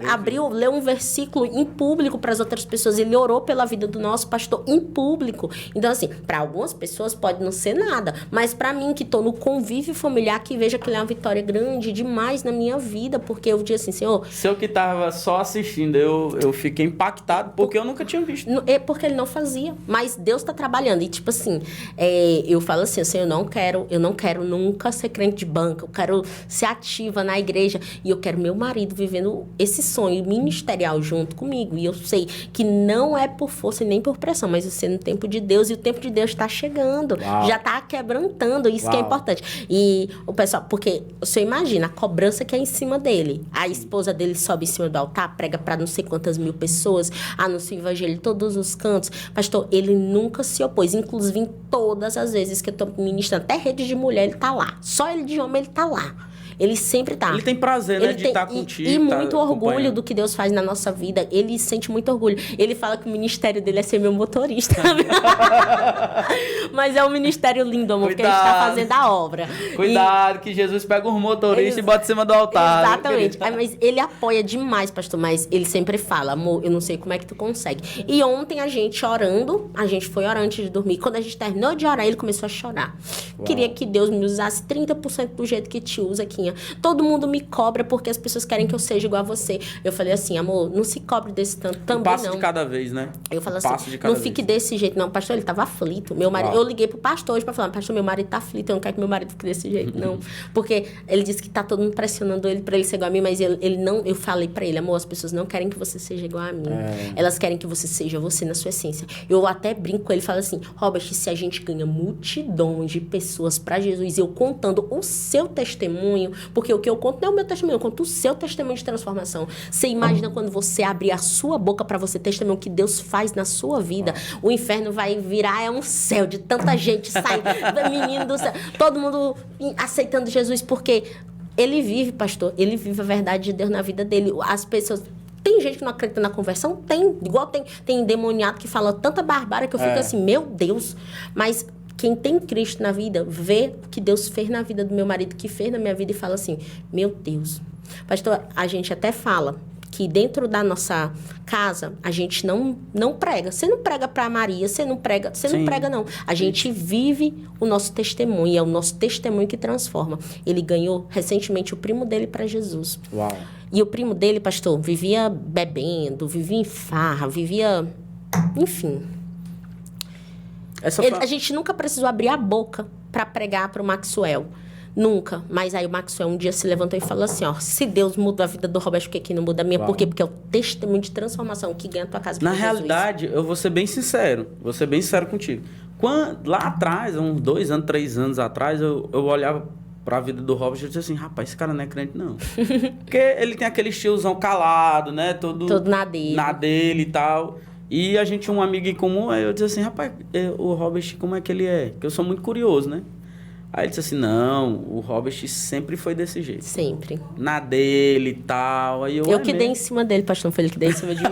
Speaker 2: leu um versículo em público para as outras pessoas, ele orou pela vida do nosso pastor em público. Então, assim, para algumas pessoas pode não ser nada, mas para mim, que tô no convívio familiar, que veja que ele é uma vitória grande demais na minha vida, porque eu disse assim, Senhor...
Speaker 1: Se eu que tava só assistindo, eu fiquei impactado, porque eu nunca tinha visto.
Speaker 2: É porque ele não fazia, mas Deus tá trabalhando. E tipo assim, eu falo assim, Senhor, eu não quero nunca ser crente de banca, eu quero ser ativa na igreja, e eu quero meu marido vivendo esse sonho ministerial junto comigo. E eu sei que não é por força e nem por pressão, mas eu sei no tempo de Deus, e o tempo de Deus está chegando. Uau. Já está quebrantando, isso Uau. Que é importante. E o pessoal, porque você imagina a cobrança que é em cima dele. A esposa dele sobe em cima do altar, prega para não sei quantas mil pessoas, anuncia o evangelho em todos os cantos. Pastor, ele nunca se opôs, inclusive em todas as vezes que eu estou ministrando, até rede de mulher, ele está lá. Só ele de homem, ele está lá. Ele sempre tá.
Speaker 1: Ele tem prazer, né, de estar contigo.
Speaker 2: E muito orgulho do que Deus faz na nossa vida. Ele sente muito orgulho. Ele fala que o ministério dele é ser meu motorista. Mas é um ministério lindo, amor, porque a gente tá fazendo a obra.
Speaker 1: Cuidado, que Jesus pega os motoristas e bota em cima do altar.
Speaker 2: Exatamente. Mas ele apoia demais, pastor. Mas ele sempre fala, amor, eu não sei como é que tu consegue. E ontem a gente orando, a gente foi orar antes de dormir. Quando a gente terminou de orar, ele começou a chorar. Uau. Queria que Deus me usasse 30% do jeito que te usa, Quinha. Todo mundo me cobra porque as pessoas querem que eu seja igual a você. Eu falei assim, amor, não se cobre desse tanto também,
Speaker 1: passo não. De cada vez, né?
Speaker 2: Eu falo assim, não fique desse jeito, não. Pastor, ele tava aflito. Meu marido, eu liguei pro pastor hoje pra falar, pastor, meu marido tá aflito, eu não quero que meu marido fique desse jeito, não. Porque ele disse que tá todo mundo pressionando ele pra ele ser igual a mim, mas ele não, eu falei pra ele, amor, as pessoas não querem que você seja igual a mim. Elas querem que você seja você na sua essência. Eu até brinco com ele e falo assim, Robert, se a gente ganha multidões de pessoas pra Jesus, eu contando o seu testemunho, porque o que eu conto não é o meu testemunho, eu conto o seu testemunho de transformação. Você imagina quando você abrir a sua boca para você testemunhar o que Deus faz na sua vida. O inferno vai virar um céu de tanta gente sai, menino do céu, todo mundo aceitando Jesus, porque ele vive, pastor, ele vive a verdade de Deus na vida dele. As pessoas... Tem gente que não acredita na conversão? Tem. Igual tem endemoniado que fala tanta barbárie que eu fico assim, meu Deus. Mas... Quem tem Cristo na vida, vê o que Deus fez na vida do meu marido, que fez na minha vida e fala assim, meu Deus. Pastor, a gente até fala que dentro da nossa casa, a gente não prega. Você não prega para Maria, você não prega não. A gente vive o nosso testemunho, e é o nosso testemunho que transforma. Ele ganhou recentemente o primo dele para Jesus.
Speaker 1: Uau.
Speaker 2: E o primo dele, pastor, vivia bebendo, vivia em farra, vivia... Enfim... A gente nunca precisou abrir a boca para pregar para o Maxwell. Nunca. Mas aí o Maxwell um dia se levantou e falou assim, ó, se Deus muda a vida do Roberto, por que não muda a minha? Por quê? Porque é o testemunho de transformação que ganha a tua casa.
Speaker 1: Na realidade, eu vou ser bem sincero contigo. Lá atrás, uns 2 anos, 3 anos atrás, eu olhava pra vida do Robert e disse assim, rapaz, esse cara não é crente, não. Porque ele tem aquele estilozão calado, né? Todo
Speaker 2: na dele.
Speaker 1: Na dele e tal. E a gente tinha um amigo em comum, aí eu disse assim, rapaz, o Robert, como é que ele é? Porque eu sou muito curioso, né? Aí ele disse assim, não, o Robert sempre foi desse jeito.
Speaker 2: Sempre.
Speaker 1: Na dele e tal. Aí
Speaker 2: eu que dei em cima dele, pastor, não foi ele que dei em cima de mim.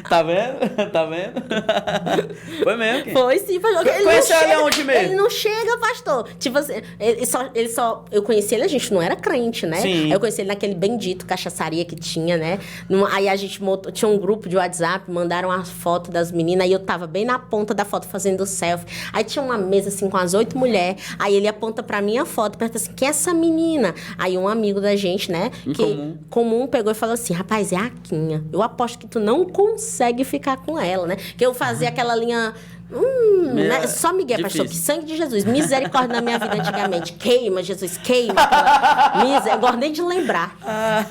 Speaker 1: Tá vendo? Tá vendo? Foi mesmo, Kim?
Speaker 2: Foi sim, pastor.
Speaker 1: Conheceu ele aonde mesmo?
Speaker 2: Ele não chega, pastor. Tipo assim, ele só... Eu conheci ele, a gente não era crente, né?
Speaker 1: Sim.
Speaker 2: Eu conheci ele naquele bendito cachaçaria que tinha, né? Aí a gente tinha um grupo de WhatsApp, mandaram a foto das meninas, aí eu tava bem na ponta da foto fazendo selfie. Aí tinha uma mesa, assim, com as 8 mulheres, aí ele aponta pra minha foto, pergunta assim, quem é essa menina? Aí um amigo da gente, né? Comum pegou e falou assim, rapaz, é a Quinha. Eu aposto que tu não consegue ficar com ela, né? Que eu fazia aquela linha... né? Só Miguel, pastor, que sangue de Jesus, misericórdia na minha vida antigamente. Queima, Jesus, queima. Eu gosto nem de lembrar.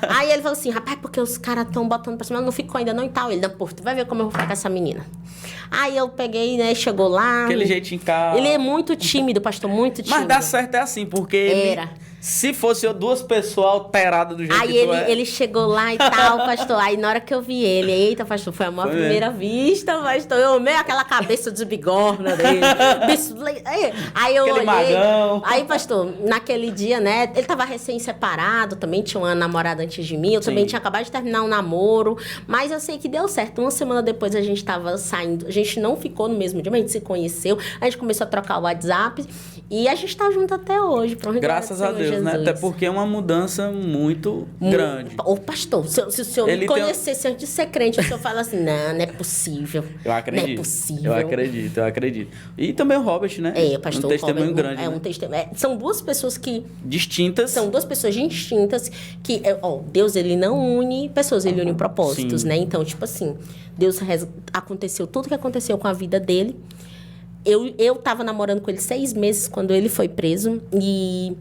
Speaker 2: Aí ele falou assim, rapaz, porque os caras estão botando pra cima, não ficou ainda não e tal. Ele, não, pô, tu vai ver como eu vou ficar com essa menina. Aí eu peguei, né, chegou lá.
Speaker 1: Aquele jeitinho calmo.
Speaker 2: Ele é muito tímido, pastor, muito tímido.
Speaker 1: Mas dá certo é assim, porque... Se fosse duas pessoas alteradas do jeito
Speaker 2: Aí
Speaker 1: que tu é...
Speaker 2: ele chegou lá e tal, pastor. Aí na hora que eu vi ele, eita, pastor, foi amor à primeira vista, pastor. Eu amei aquela cabeça de bigorna dele. Aí eu
Speaker 1: Aquele
Speaker 2: olhei.
Speaker 1: magão.
Speaker 2: Aí, pastor, naquele dia, né? Ele tava recém-separado, também tinha uma namorada antes de mim. Eu também tinha acabado de terminar um namoro. Mas eu sei que deu certo. Uma semana depois a gente tava saindo. A gente não ficou no mesmo dia, mas a gente se conheceu. A gente começou a trocar o WhatsApp. E a gente tá junto até hoje.
Speaker 1: Graças a Deus, né? Até porque é uma mudança muito grande.
Speaker 2: Ô, pastor, se o senhor me conhecesse antes de ser crente, o senhor fala assim, não é possível.
Speaker 1: Eu acredito.
Speaker 2: Não é possível.
Speaker 1: Eu acredito. E também o Robert, né?
Speaker 2: É, pastor,
Speaker 1: um testemunho
Speaker 2: Robert,
Speaker 1: grande.
Speaker 2: um testemunho. São duas pessoas que...
Speaker 1: Distintas.
Speaker 2: São duas pessoas distintas que... Deus, ele não une pessoas, ele une propósitos,
Speaker 1: Sim.
Speaker 2: né? Então, tipo assim, aconteceu tudo que aconteceu com a vida dele. Eu tava namorando com ele 6 meses quando ele foi preso e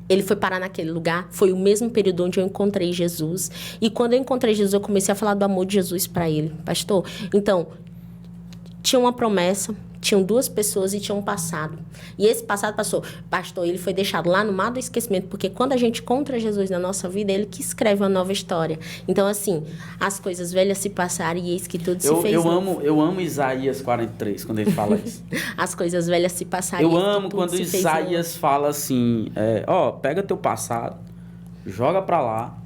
Speaker 2: ele foi parar naquele lugar. Foi o mesmo período onde eu encontrei Jesus. E quando eu encontrei Jesus, eu comecei a falar do amor de Jesus para ele, pastor. Então, tinha uma promessa, tinham 2 pessoas e tinha um passado. E esse passado, pastor, ele foi deixado lá no mar do esquecimento, porque quando a gente encontra Jesus na nossa vida, ele que escreve uma nova história. Então, assim, as coisas velhas se passaram e eis que tudo se fez novo.
Speaker 1: Eu amo Isaías 43, quando ele fala isso.
Speaker 2: As coisas velhas se passaram.
Speaker 1: Eu amo quando Isaías fala assim, pega teu passado, joga pra lá,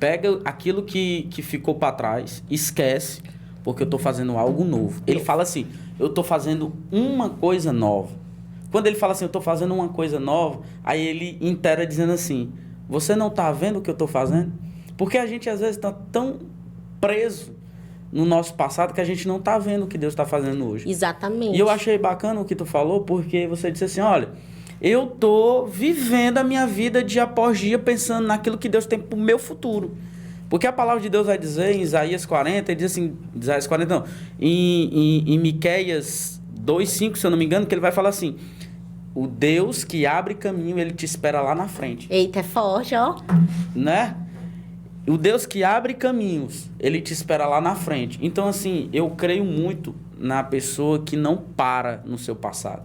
Speaker 1: pega aquilo que ficou pra trás, esquece, porque eu tô fazendo algo novo. Ele fala assim, eu tô fazendo uma coisa nova. Quando ele fala assim, eu tô fazendo uma coisa nova, aí ele inteira dizendo assim, você não tá vendo o que eu tô fazendo? Porque a gente às vezes tá tão preso no nosso passado que a gente não tá vendo o que Deus tá fazendo hoje.
Speaker 2: Exatamente.
Speaker 1: E eu achei bacana o que tu falou, porque você disse assim, olha, eu tô vivendo a minha vida dia após dia pensando naquilo que Deus tem pro meu futuro. Porque a palavra de Deus vai dizer em Isaías 40, ele diz assim, Isaías 40 não, em Miqueias 2:5, se eu não me engano, que ele vai falar assim, o Deus que abre caminho, ele te espera lá na frente.
Speaker 2: Eita, é forte, ó.
Speaker 1: Né? O Deus que abre caminhos, ele te espera lá na frente. Então, assim, eu creio muito na pessoa que não para no seu passado.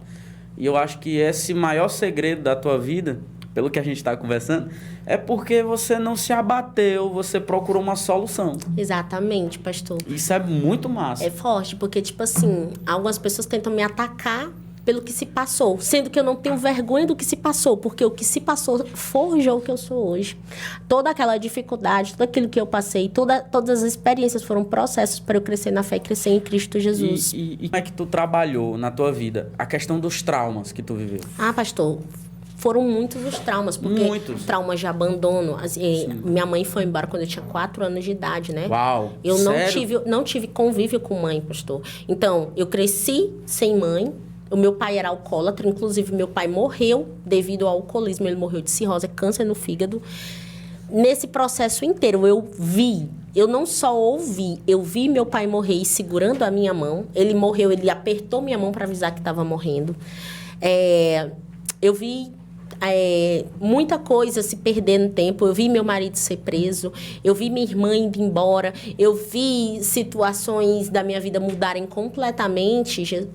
Speaker 1: E eu acho que esse maior segredo da tua vida, pelo que a gente está conversando, é porque você não se abateu, você procurou uma solução.
Speaker 2: Exatamente, pastor.
Speaker 1: Isso é muito massa.
Speaker 2: É forte, porque, tipo assim, algumas pessoas tentam me atacar pelo que se passou, sendo que eu não tenho vergonha do que se passou, porque o que se passou forjou o que eu sou hoje. Toda aquela dificuldade, tudo aquilo que eu passei, todas as experiências foram processos para eu crescer na fé e crescer em Cristo Jesus.
Speaker 1: E como é que tu trabalhou na tua vida a questão dos traumas que tu viveu?
Speaker 2: Ah, pastor, foram muitos os traumas, porque traumas de abandono. Minha mãe foi embora quando eu tinha 4 anos de idade, né?
Speaker 1: Uau,
Speaker 2: eu
Speaker 1: sério?
Speaker 2: não tive convívio com mãe, pastor. Então, eu cresci sem mãe. O meu pai era alcoólatra, inclusive meu pai morreu devido ao alcoolismo. Ele morreu de cirrose, câncer no fígado. Nesse processo inteiro, eu não só ouvi, eu vi meu pai morrer e segurando a minha mão. Ele morreu, ele apertou minha mão para avisar que estava morrendo. Eu vi muita coisa se perder no tempo. Eu vi meu marido ser preso, eu vi minha irmã indo embora, eu vi situações da minha vida mudarem completamente,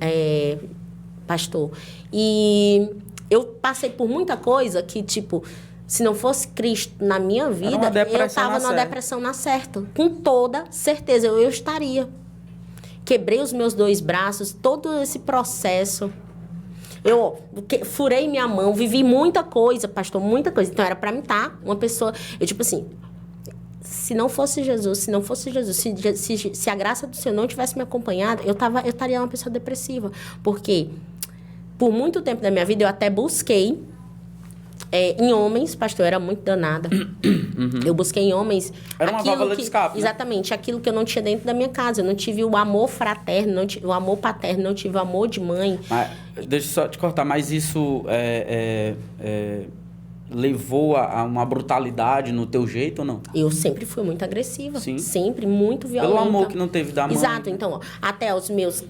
Speaker 2: pastor. E eu passei por muita coisa que, tipo, se não fosse Cristo na minha vida, eu estava numa depressão na certa. Com toda certeza, eu estaria. Quebrei os meus 2 braços, todo esse processo. Eu furei minha mão, vivi muita coisa, pastor, muita coisa. Então, era pra mim estar uma pessoa... Eu, tipo assim, se não fosse Jesus, se a graça do Senhor não tivesse me acompanhado, eu estaria uma pessoa depressiva. Porque, por muito tempo da minha vida, eu até busquei em homens, pastor, eu era muito danada. Uhum. Eu busquei em homens...
Speaker 1: Era uma válvula de escape, né?
Speaker 2: Exatamente, aquilo que eu não tinha dentro da minha casa. Eu não tive o amor fraterno, não tive o amor paterno, não tive o amor de mãe.
Speaker 1: Mas, deixa eu só te cortar, mas isso levou a uma brutalidade no teu jeito ou não?
Speaker 2: Eu sempre fui muito agressiva.
Speaker 1: Sim.
Speaker 2: Sempre muito violenta.
Speaker 1: Pelo amor que não teve da mãe.
Speaker 2: Exato. Então, ó, até os meus...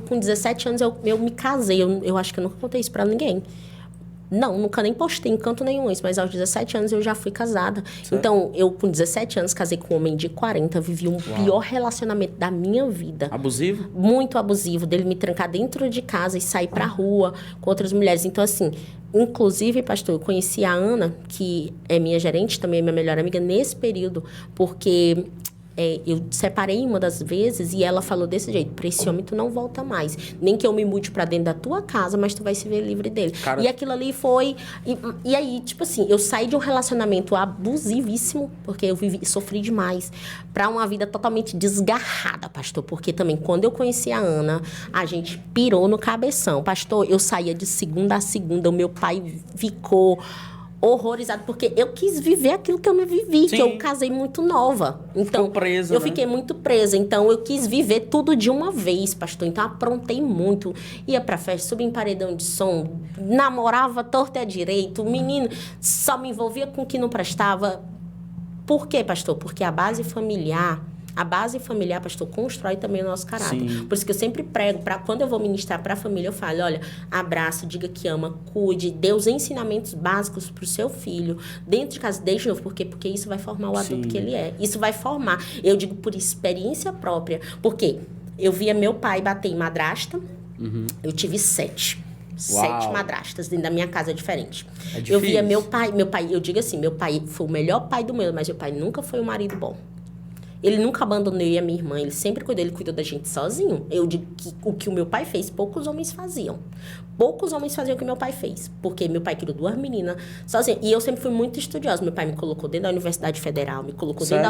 Speaker 2: Com 17 anos, eu me casei. Eu acho que eu nunca contei isso pra ninguém. Não, nunca nem postei em canto nenhum isso, mas aos 17 anos eu já fui casada.
Speaker 1: Certo.
Speaker 2: Então, eu com 17 anos casei com um homem de 40, vivi um pior relacionamento da minha vida.
Speaker 1: Abusivo?
Speaker 2: Muito abusivo, dele me trancar dentro de casa e sair pra rua com outras mulheres. Então, assim, inclusive, pastor, eu conheci a Ana, que é minha gerente, também é minha melhor amiga, nesse período, porque... eu separei uma das vezes e ela falou desse jeito: pra esse homem tu não volta mais. Nem que eu me mude pra dentro da tua casa, mas tu vai se ver livre dele.
Speaker 1: Cara...
Speaker 2: E aquilo ali foi... E aí, tipo assim, eu saí de um relacionamento abusivíssimo, porque eu sofri demais, pra uma vida totalmente desgarrada, pastor. Porque também, quando eu conheci a Ana, a gente pirou no cabeção. Pastor, eu saía de segunda a segunda, o meu pai ficou... horrorizado, porque eu quis viver aquilo que eu não vivi,
Speaker 1: Sim.
Speaker 2: que eu casei muito nova. Então,
Speaker 1: ficou presa,
Speaker 2: eu
Speaker 1: né?
Speaker 2: fiquei muito presa. Então, eu quis viver tudo de uma vez, pastor. Então, aprontei muito. Ia pra festa, subia em paredão de som, namorava torto e à direito. O menino só me envolvia com o que não prestava. Por quê, pastor? Porque a base familiar, pastor, constrói também o nosso caráter.
Speaker 1: Sim.
Speaker 2: Por isso que eu sempre prego, quando eu vou ministrar para a família, eu falo: olha, abraça, diga que ama, cuide, dê os ensinamentos básicos para o seu filho, dentro de casa, desde novo. Por quê? Porque isso vai formar o adulto que ele é. Isso vai formar, eu digo por experiência própria, porque eu via meu pai bater em madrasta, eu tive 7 madrastas dentro da minha casa diferente.
Speaker 1: É difícil.
Speaker 2: Eu via meu pai, eu digo assim, meu pai foi o melhor pai do mundo, mas meu pai nunca foi um marido bom. Ele nunca abandonou eu e a minha irmã, ele sempre cuidou, ele cuidou da gente sozinho. Eu digo que o que o meu pai fez, poucos homens faziam. Poucos homens faziam o que meu pai fez, porque meu pai criou 2 meninas sozinho. E eu sempre fui muito estudiosa. Meu pai me colocou dentro da Universidade Federal, me colocou dentro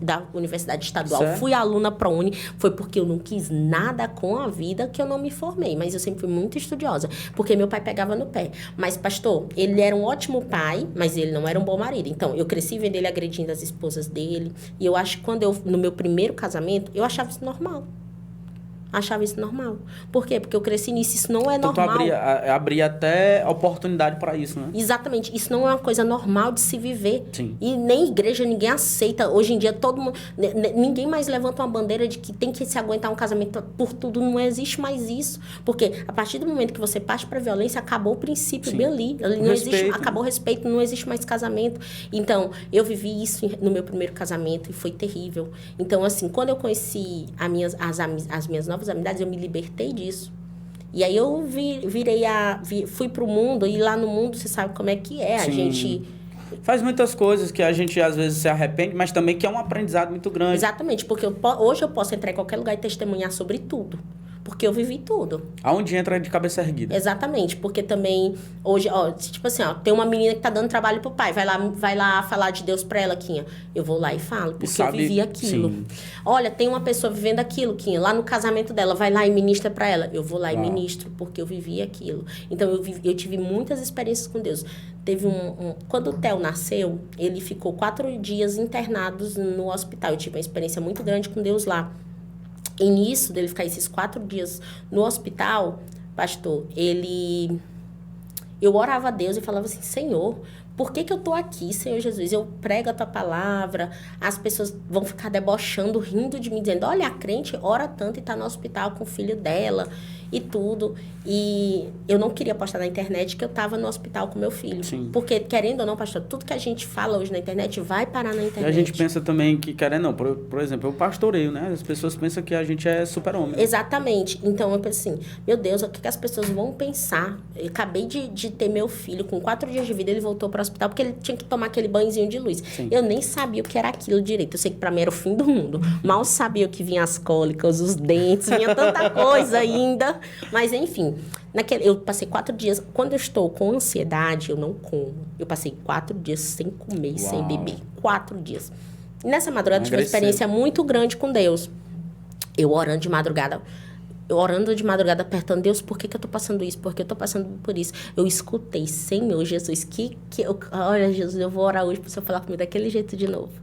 Speaker 2: da Universidade Estadual.
Speaker 1: Certo.
Speaker 2: Fui aluna ProUni, foi porque eu não quis nada com a vida que eu não me formei. Mas eu sempre fui muito estudiosa, porque meu pai pegava no pé. Mas, pastor, ele era um ótimo pai, mas ele não era um bom marido. Então, eu cresci vendo ele agredindo as esposas dele. E eu acho que no meu primeiro casamento, eu achava isso normal. Achava isso normal. Por quê? Porque eu cresci nisso. Isso não é
Speaker 1: então,
Speaker 2: normal.
Speaker 1: tu abria até oportunidade para isso, né?
Speaker 2: Exatamente. Isso não é uma coisa normal de se viver.
Speaker 1: Sim.
Speaker 2: E nem igreja, ninguém aceita. Hoje em dia, todo mundo... Ninguém mais levanta uma bandeira de que tem que se aguentar um casamento por tudo. Não existe mais isso. Porque a partir do momento que você parte para violência, acabou o princípio bem ali. Não existe, acabou o respeito, não existe mais casamento. Então, eu vivi isso no meu primeiro casamento e foi terrível. Então, assim, quando eu conheci as minhas novas amizades, eu me libertei disso. E aí eu fui pro mundo, e lá no mundo você sabe como é que é.
Speaker 1: Sim.
Speaker 2: A gente...
Speaker 1: faz muitas coisas que a gente às vezes se arrepende, mas também que é um aprendizado muito grande.
Speaker 2: Exatamente, porque hoje eu posso entrar em qualquer lugar e testemunhar sobre tudo. Porque eu vivi tudo.
Speaker 1: Aonde entra de cabeça erguida.
Speaker 2: Exatamente, porque também hoje, tipo assim, tem uma menina que tá dando trabalho pro pai, vai lá falar de Deus pra ela, Quinha. Eu vou lá e falo, porque eu vivi aquilo.
Speaker 1: Sim.
Speaker 2: Olha, tem uma pessoa vivendo aquilo, Quinha, lá no casamento dela, vai lá e ministra pra ela. Eu vou lá e ministro, porque eu vivi aquilo. Então, eu tive muitas experiências com Deus. Teve quando o Theo nasceu, ele ficou 4 dias internados no hospital. Eu tive uma experiência muito grande com Deus lá. E nisso, dele ficar esses 4 dias no hospital, pastor, eu orava a Deus e falava assim: Senhor, por que eu tô aqui, Senhor Jesus? Eu prego a tua palavra, as pessoas vão ficar debochando, rindo de mim, dizendo: olha, a crente ora tanto e tá no hospital com o filho dela e tudo. E eu não queria postar na internet que eu tava no hospital com meu filho.
Speaker 1: Sim.
Speaker 2: Porque, querendo ou não, pastor, tudo que a gente fala hoje na internet vai parar na internet.
Speaker 1: E a gente pensa também que, querendo não, por exemplo, eu pastoreio, né? As pessoas pensam que a gente é super-homem.
Speaker 2: Exatamente. Então, eu pensei assim: meu Deus, o que as pessoas vão pensar? Eu acabei de ter meu filho, com 4 dias de vida, ele voltou para o hospital porque ele tinha que tomar aquele banhozinho de luz.
Speaker 1: Sim.
Speaker 2: Eu nem sabia o que era aquilo direito. Eu sei que para mim era o fim do mundo. Mal sabia o que vinha as cólicas, os dentes, vinha tanta coisa ainda. Mas, enfim, eu passei 4 dias. Quando eu estou com ansiedade, eu não como. Eu passei 4 dias sem comer, sem beber. 4 dias. E nessa madrugada, eu tive uma experiência muito grande com Deus. Eu orando de madrugada, apertando: Deus, por que eu tô passando isso? Por que eu tô passando por isso? Eu escutei: Senhor Jesus, olha, Jesus, eu vou orar hoje para o Senhor falar comigo daquele jeito de novo.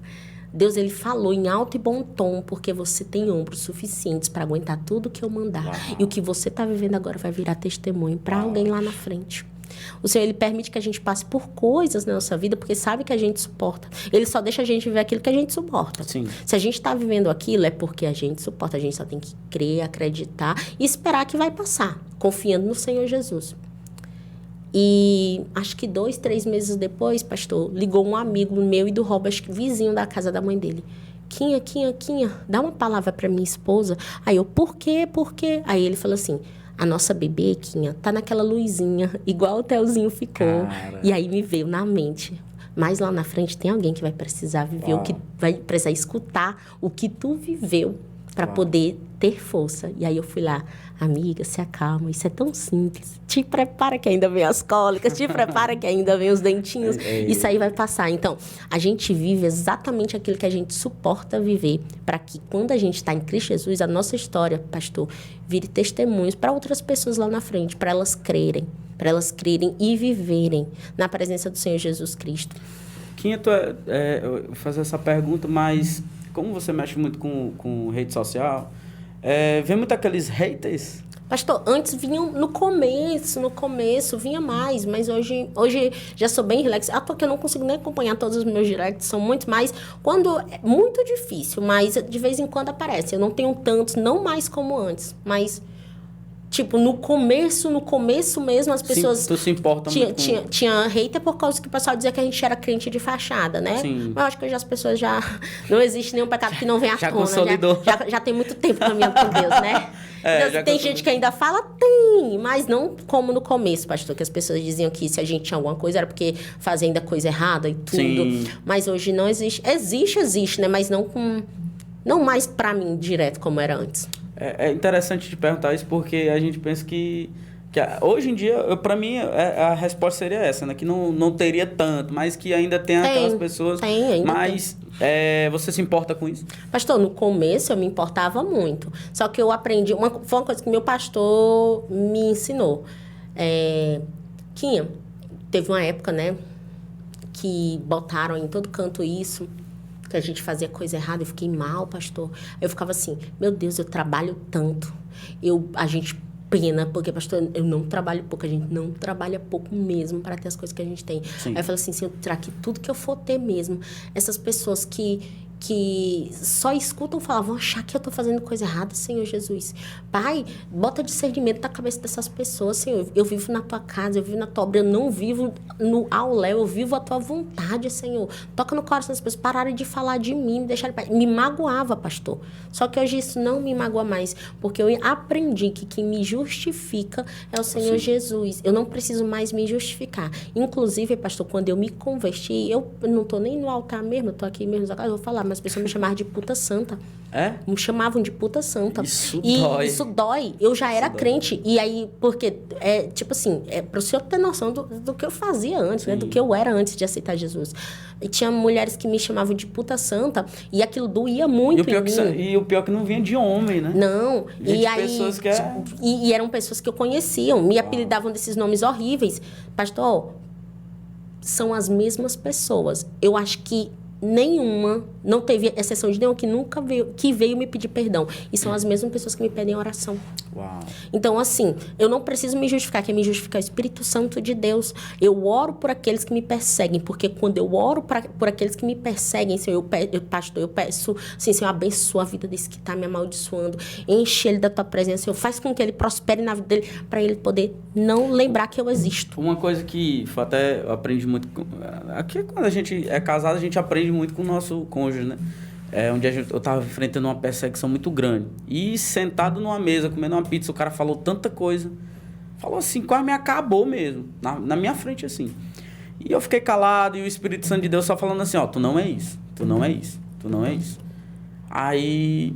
Speaker 2: Deus, ele falou em alto e bom tom, porque você tem ombros suficientes para aguentar tudo que eu mandar. Uau. E o que você tá vivendo agora vai virar testemunho para alguém lá na frente. O Senhor, ele permite que a gente passe por coisas na nossa vida, porque sabe que a gente suporta. Ele só deixa a gente viver aquilo que a gente suporta.
Speaker 1: Sim.
Speaker 2: Se a gente está vivendo aquilo, é porque a gente suporta. A gente só tem que crer, acreditar e esperar que vai passar, confiando no Senhor Jesus. E acho que 2, 3 meses depois, pastor, ligou um amigo meu e do Robert, vizinho da casa da mãe dele. Quinha, dá uma palavra para minha esposa. Aí eu, por quê? Aí ele falou assim, a nossa bebê, Quinha, tá naquela luzinha, igual o Telzinho ficou.
Speaker 1: Cara.
Speaker 2: E aí me veio na mente, mas lá na frente tem alguém que vai precisar viver o que vai precisar escutar o que tu viveu para poder ter força. E aí eu fui lá, amiga, se acalma, isso é tão simples. Te prepara que ainda vem as cólicas, te prepara que ainda vem os dentinhos. Isso aí vai passar. Então, a gente vive exatamente aquilo que a gente suporta viver, para que quando a gente está em Cristo Jesus, a nossa história, pastor, vire testemunhos para outras pessoas lá na frente, para elas crerem e viverem na presença do Senhor Jesus Cristo.
Speaker 1: Quinto, eu vou fazer essa pergunta, mas como você mexe muito com rede social, vem muito aqueles haters?
Speaker 2: Pastor, antes vinham no começo vinha mais, mas hoje já sou bem relax. Porque eu não consigo nem acompanhar todos os meus directs, são muitos mais. Quando é muito difícil, mas de vez em quando aparece. Eu não tenho tantos, não mais como antes, mas tipo, no começo mesmo, as pessoas...
Speaker 1: Sim, tu se importa muito com...
Speaker 2: Tinha hater por causa que o pessoal dizia que a gente era crente de fachada, né?
Speaker 1: Sim.
Speaker 2: Mas eu acho que hoje as pessoas já... Não existe nenhum pecado que não venha à
Speaker 1: já
Speaker 2: tona.
Speaker 1: Consolidou.
Speaker 2: Já tem muito tempo caminhando com Deus, né? Então, tem gente que ainda fala, tem, mas não como no começo, pastor, que as pessoas diziam que se a gente tinha alguma coisa era porque fazia ainda coisa errada e tudo.
Speaker 1: Sim.
Speaker 2: Mas hoje não existe. Existe, né? Mas não mais pra mim direto como era antes.
Speaker 1: É interessante te perguntar isso porque a gente pensa que hoje em dia, para mim, a resposta seria essa, né? Que não teria tanto, mas que ainda tem aquelas pessoas...
Speaker 2: Ainda
Speaker 1: mas você se importa com isso?
Speaker 2: Pastor, no começo eu me importava muito. Só que eu aprendi... Foi uma coisa que meu pastor me ensinou. Quinha, teve uma época, né? Que botaram em todo canto isso... que a gente fazia coisa errada, eu fiquei mal, pastor. Eu ficava assim, meu Deus, eu trabalho tanto. A gente pena, porque, pastor, eu não trabalho pouco, a gente não trabalha pouco mesmo para ter as coisas que a gente tem.
Speaker 1: Sim.
Speaker 2: Aí eu falo assim, se eu tirar aqui tudo que eu for ter mesmo, essas pessoas que só escutam falar, vão achar que eu tô fazendo coisa errada, Senhor Jesus. Pai, bota discernimento na cabeça dessas pessoas, Senhor. Eu vivo na tua casa, eu vivo na tua obra, eu não vivo no auléu, eu vivo a tua vontade, Senhor. Toca no coração das pessoas, pararem de falar de mim, me deixarem... Me magoava, pastor. Só que hoje isso não me magoa mais, porque eu aprendi que quem me justifica é o Senhor Jesus. Eu não preciso mais me justificar. Inclusive, pastor, quando eu me converti, eu não tô nem no altar mesmo, eu tô aqui mesmo, eu vou falar, mas as pessoas me chamavam de puta santa. Me chamavam de puta santa.
Speaker 1: Isso dói.
Speaker 2: Isso dói. Eu já era crente. E aí, porque, tipo assim, para o senhor ter noção do que eu fazia antes, né? Do que eu era antes de aceitar Jesus. E tinha mulheres que me chamavam de puta santa e aquilo doía muito em mim.
Speaker 1: E o pior que não vinha de homem, né?
Speaker 2: Não.
Speaker 1: E
Speaker 2: aí,
Speaker 1: pessoas que
Speaker 2: e eram pessoas que eu conhecia. Me apelidavam desses nomes horríveis. Pastor, são as mesmas pessoas. Eu acho que nenhuma, não teve exceção de nenhuma que veio me pedir perdão. E são as mesmas pessoas que me pedem oração.
Speaker 1: Uau.
Speaker 2: Então, assim, eu não preciso me justificar. Quem me justifica é o Espírito Santo de Deus. Eu oro por aqueles que me perseguem, porque quando eu oro por aqueles que me perseguem, Senhor, pastor, eu peço, assim, Senhor, abençoa a vida desse que está me amaldiçoando. Enche ele da tua presença, Senhor. Faz com que ele prospere na vida dele, para ele poder não lembrar que eu existo.
Speaker 1: Uma coisa que até eu aprendi muito... Aqui, quando a gente é casado, a gente aprende muito com o nosso cônjuge, né? Eu tava enfrentando uma perseguição muito grande. E sentado numa mesa, comendo uma pizza, o cara falou tanta coisa. Falou assim, quase me acabou mesmo. Na minha frente, assim. E eu fiquei calado e o Espírito Santo de Deus só falando assim, tu não é isso, tu não é isso, tu não é isso. Aí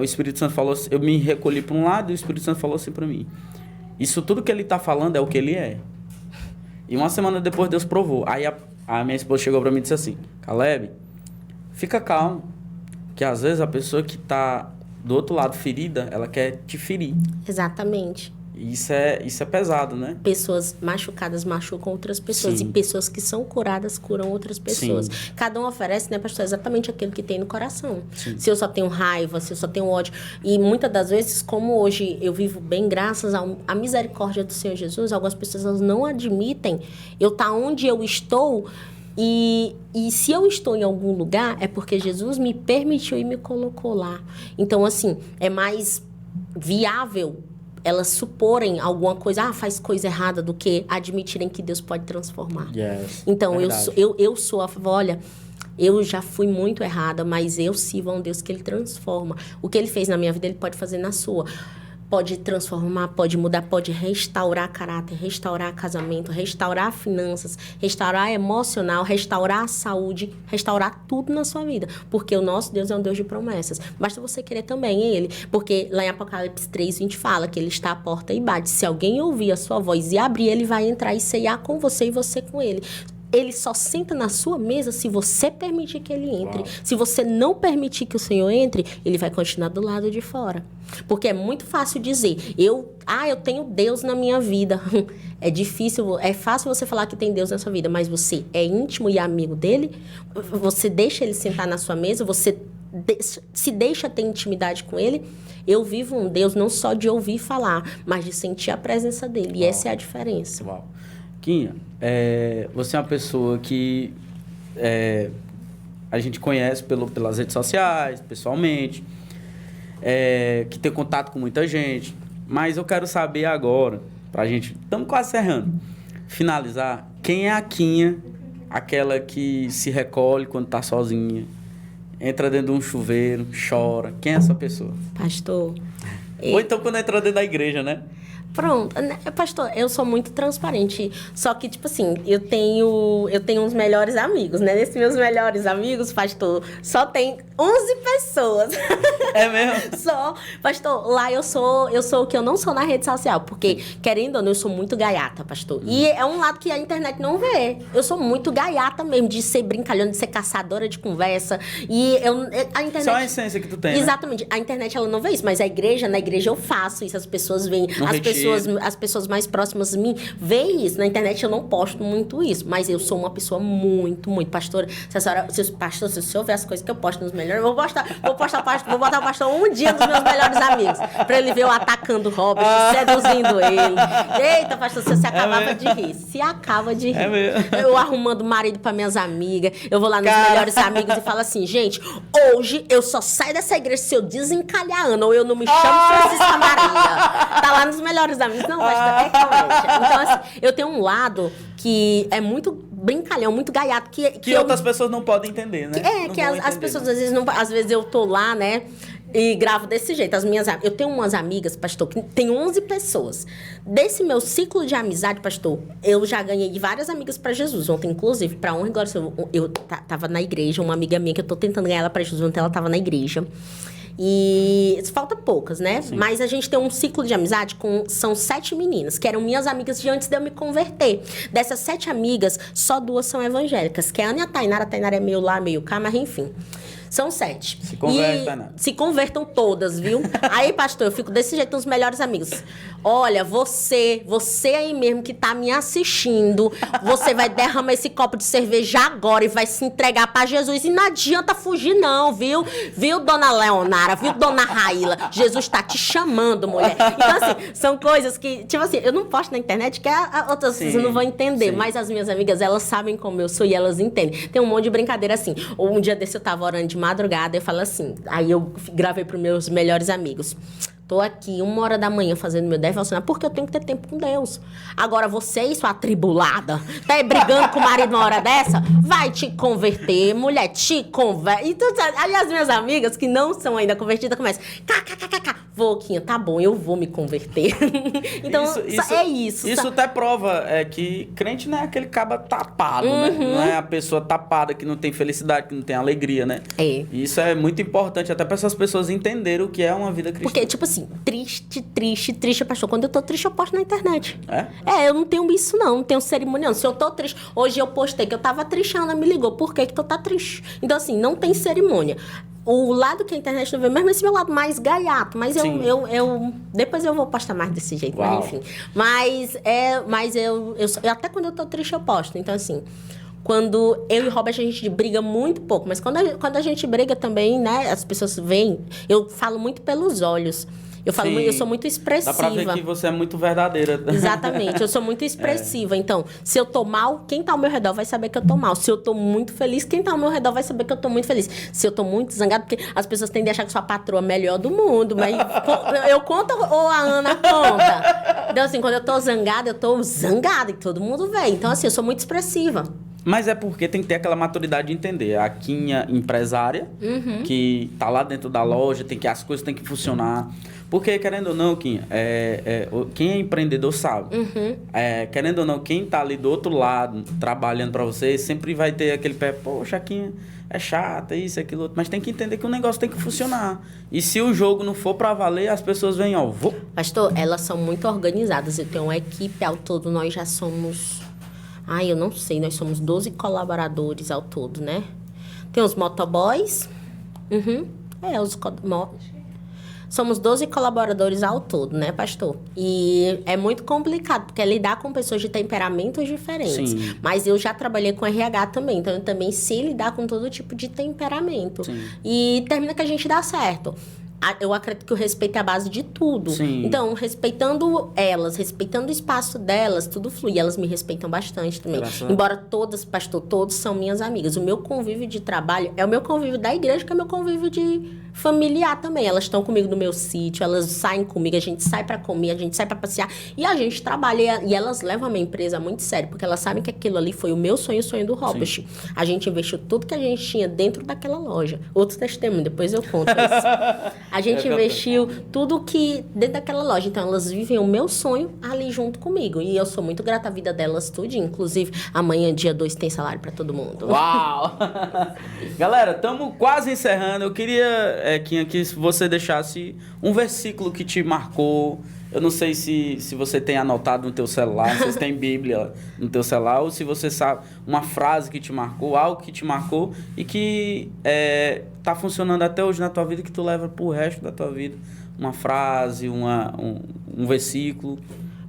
Speaker 1: o Espírito Santo falou assim, eu me recolhi para um lado e o Espírito Santo falou assim para mim, isso tudo que ele tá falando é o que ele é. E uma semana depois Deus provou. Aí a minha esposa chegou para mim e disse assim, Caleb, fica calmo, que às vezes a pessoa que tá do outro lado ferida, ela quer te ferir.
Speaker 2: Exatamente.
Speaker 1: E isso é pesado, né?
Speaker 2: Pessoas machucadas machucam outras pessoas.
Speaker 1: Sim.
Speaker 2: E pessoas que são curadas curam outras pessoas.
Speaker 1: Sim.
Speaker 2: Cada um oferece, né, pastor, exatamente aquilo que tem no coração.
Speaker 1: Sim.
Speaker 2: Se eu só tenho raiva, se eu só tenho ódio. E muitas das vezes, como hoje eu vivo bem graças à misericórdia do Senhor Jesus, algumas pessoas elas não admitem eu estar onde eu estou. E se eu estou em algum lugar, é porque Jesus me permitiu e me colocou lá. Então, assim, é mais viável elas suporem alguma coisa, faz coisa errada, do que admitirem que Deus pode transformar.
Speaker 1: Yes,
Speaker 2: então,
Speaker 1: verdade.
Speaker 2: eu sou a favor, olha, eu já fui muito errada, mas eu sirvo a um Deus que Ele transforma. O que Ele fez na minha vida, Ele pode fazer na sua. Pode transformar, pode mudar, pode restaurar caráter, restaurar casamento, restaurar finanças, restaurar emocional, restaurar a saúde, restaurar tudo na sua vida. Porque o nosso Deus é um Deus de promessas. Basta você querer também Ele. Porque lá em Apocalipse 3:20 fala que Ele está à porta e bate. Se alguém ouvir a sua voz e abrir, Ele vai entrar e ceiar com você e você com Ele. Ele só senta na sua mesa se você permitir que ele entre. Uau. Se você não permitir que o Senhor entre, ele vai continuar do lado de fora. Porque é muito fácil dizer, eu tenho Deus na minha vida. É difícil, é fácil você falar que tem Deus na sua vida, mas você é íntimo e amigo dele? Você deixa ele sentar na sua mesa? Você se deixa ter intimidade com ele? Eu vivo um Deus não só de ouvir falar, mas de sentir a presença dele. E essa é a diferença.
Speaker 1: Uau. Quinha, você é uma pessoa que a gente conhece pelas redes sociais, pessoalmente, que tem contato com muita gente, mas eu quero saber agora, pra gente, estamos quase encerrando, finalizar, quem é a Quinha, aquela que se recolhe quando tá sozinha, entra dentro de um chuveiro, chora, quem é essa pessoa?
Speaker 2: Pastor...
Speaker 1: Ou então quando entra dentro da igreja, né?
Speaker 2: Pronto, pastor, eu sou muito transparente, só que, tipo assim, eu tenho uns melhores amigos, né? Nesses meus melhores amigos, pastor, só tem 11 pessoas.
Speaker 1: É mesmo?
Speaker 2: Só, pastor, lá eu sou o que eu não sou na rede social, porque, querendo ou não, eu sou muito gaiata, pastor. E é um lado que a internet não vê. Eu sou muito gaiata mesmo, de ser brincalhona, de ser caçadora de conversa, e a internet...
Speaker 1: Só a essência que tu tem,
Speaker 2: exatamente, né? A internet, ela não vê isso, mas na igreja eu faço isso, as pessoas veem, as pessoas mais próximas de mim veem isso. Na internet eu não posto muito isso, mas eu sou uma pessoa muito, muito pastora. Se o senhor ver as coisas que eu posto nos melhores, vou botar o pastor um dia nos meus melhores amigos, pra ele ver eu atacando o Robert, seduzindo ele. Eita, pastor, você se acabava de rir. Se acaba de rir.
Speaker 1: É mesmo?
Speaker 2: Eu arrumando marido pra minhas amigas, eu vou lá nos melhores amigos e falo assim, gente, hoje eu só saio dessa igreja se eu desencalhar Ana, ou eu não me chamo Francisca Maria. Tá lá nos melhores amigos. Não, pastor, comédia. Então, assim, eu tenho um lado que é muito brincalhão, muito gaiato. Que
Speaker 1: outras pessoas não podem entender, né?
Speaker 2: As pessoas, às vezes, não... Às vezes eu tô lá, né? E gravo desse jeito. Eu tenho umas amigas, pastor, que tem 11 pessoas. Desse meu ciclo de amizade, pastor, eu já ganhei várias amigas pra Jesus. Ontem, inclusive, pra honra e glória, eu tava na igreja, uma amiga minha que eu tô tentando ganhar ela pra Jesus, ontem ela tava na igreja. E falta poucas, né? Sim. Mas a gente tem um ciclo de amizade são 7 meninas, que eram minhas amigas de antes de eu me converter. Dessas 7 amigas, só 2 são evangélicas, que é a Ana e a Tainara. A Tainara é meio lá, meio cá, mas enfim. São 7.
Speaker 1: Se converte, Tainara.
Speaker 2: Se convertam todas, viu? Aí, pastor, eu fico desse jeito nos melhores amigos. Olha, você aí mesmo que tá me assistindo, você vai derramar esse copo de cerveja agora e vai se entregar pra Jesus. E não adianta fugir não, viu? Viu, dona Leonara? Viu, dona Raíla? Jesus tá te chamando, mulher. Então, assim, são coisas que, tipo assim, eu não posto na internet que outras pessoas não vão entender. Sim. Mas as minhas amigas, elas sabem como eu sou e elas entendem. Tem um monte de brincadeira assim. Ou um dia desse eu tava orando de madrugada, eu falo assim, aí eu gravei pros meus melhores amigos. Tô aqui 1h da manhã fazendo meu devocional porque eu tenho que ter tempo com Deus. Agora você, sua atribulada, tá aí brigando com o marido uma hora dessa? Vai te converter, mulher, te converte. Então, aí as minhas amigas que não são ainda convertidas começam, Quinha, tá bom, eu vou me converter. Então, é isso.
Speaker 1: Isso até prova que crente não é aquele caba tapado, né? Não é a pessoa tapada que não tem felicidade, que não tem alegria, né?
Speaker 2: É.
Speaker 1: Isso é muito importante até para essas pessoas entenderem o que é uma vida cristã.
Speaker 2: Porque, tipo assim, triste, pastor. Quando eu tô triste, eu posto na internet.
Speaker 1: É?
Speaker 2: Eu não tenho isso, não tenho cerimonial. Se eu tô triste... Hoje eu postei que eu tava triste, a Ana me ligou. Por que tu tá triste? Então, assim, não tem cerimônia. O lado que a internet não vê, mesmo esse meu lado mais gaiato. Mas eu depois eu vou postar mais desse jeito, mas enfim. Mas eu até quando eu tô triste, eu posto. Então, assim... Quando eu e o Robert, a gente briga muito pouco. Mas quando a gente briga também, né? As pessoas veem... Eu falo muito pelos olhos. Eu falo,
Speaker 1: Sim.
Speaker 2: eu sou muito expressiva.
Speaker 1: Dá pra ver que você é muito verdadeira.
Speaker 2: Exatamente, eu sou muito expressiva. Então, se eu tô mal, quem tá ao meu redor vai saber que eu tô mal. Se eu tô muito feliz, quem tá ao meu redor vai saber que eu tô muito feliz. Se eu tô muito zangada, porque as pessoas tendem a achar que sou a patroa melhor do mundo, mas eu conto ou a Ana conta? Então, assim, quando eu tô zangada e todo mundo vê. Então, assim, eu sou muito expressiva.
Speaker 1: Mas é porque tem que ter aquela maturidade de entender. A Quinha empresária, que tá lá dentro da loja, as coisas têm que funcionar. Porque, querendo ou não, Quinha, quem é empreendedor sabe. Querendo ou não, quem tá ali do outro lado, trabalhando para você, sempre vai ter aquele pé, poxa, a Quinha é chata, isso, aquilo, outro. Mas tem que entender que o negócio tem que funcionar. E se o jogo não for para valer, as pessoas vêm, ó, vou.
Speaker 2: Pastor, elas são muito organizadas. Eu tenho uma equipe, ao todo nós já somos... eu não sei, nós somos 12 colaboradores ao todo, né? Tem os motoboys. Somos 12 colaboradores ao todo, né, pastor? E é muito complicado, porque é lidar com pessoas de temperamentos diferentes.
Speaker 1: Sim.
Speaker 2: Mas eu já trabalhei com RH também, então eu também sei lidar com todo tipo de temperamento.
Speaker 1: Sim.
Speaker 2: E termina que a gente dá certo. Eu acredito que o respeito é a base de tudo.
Speaker 1: Sim.
Speaker 2: Então, respeitando elas, respeitando o espaço delas, tudo flui. Elas me respeitam bastante também. Embora todas, pastor, todos são minhas amigas. O meu convívio de trabalho é o meu convívio da igreja, que é o meu convívio de familiar também. Elas estão comigo no meu sítio, elas saem comigo, a gente sai pra comer, a gente sai pra passear. E a gente trabalha, e elas levam a minha empresa muito sério, porque elas sabem que aquilo ali foi o meu sonho, o sonho do Robert. A gente investiu tudo que a gente tinha dentro daquela loja. Outro testemunho, depois eu conto isso. A gente investiu tudo que dentro daquela loja. Então, elas vivem o meu sonho ali junto comigo. E eu sou muito grata à vida delas tudo. Inclusive, amanhã, dia 2, tem salário pra todo mundo.
Speaker 1: Uau! Galera, estamos quase encerrando. Eu queria, Quinha, que você deixasse um versículo que te marcou. Eu não sei se você tem anotado no teu celular, se você tem Bíblia no teu celular, ou se você sabe uma frase que te marcou, algo que te marcou e que tá funcionando até hoje na tua vida, que tu leva pro resto da tua vida. Uma frase, um versículo.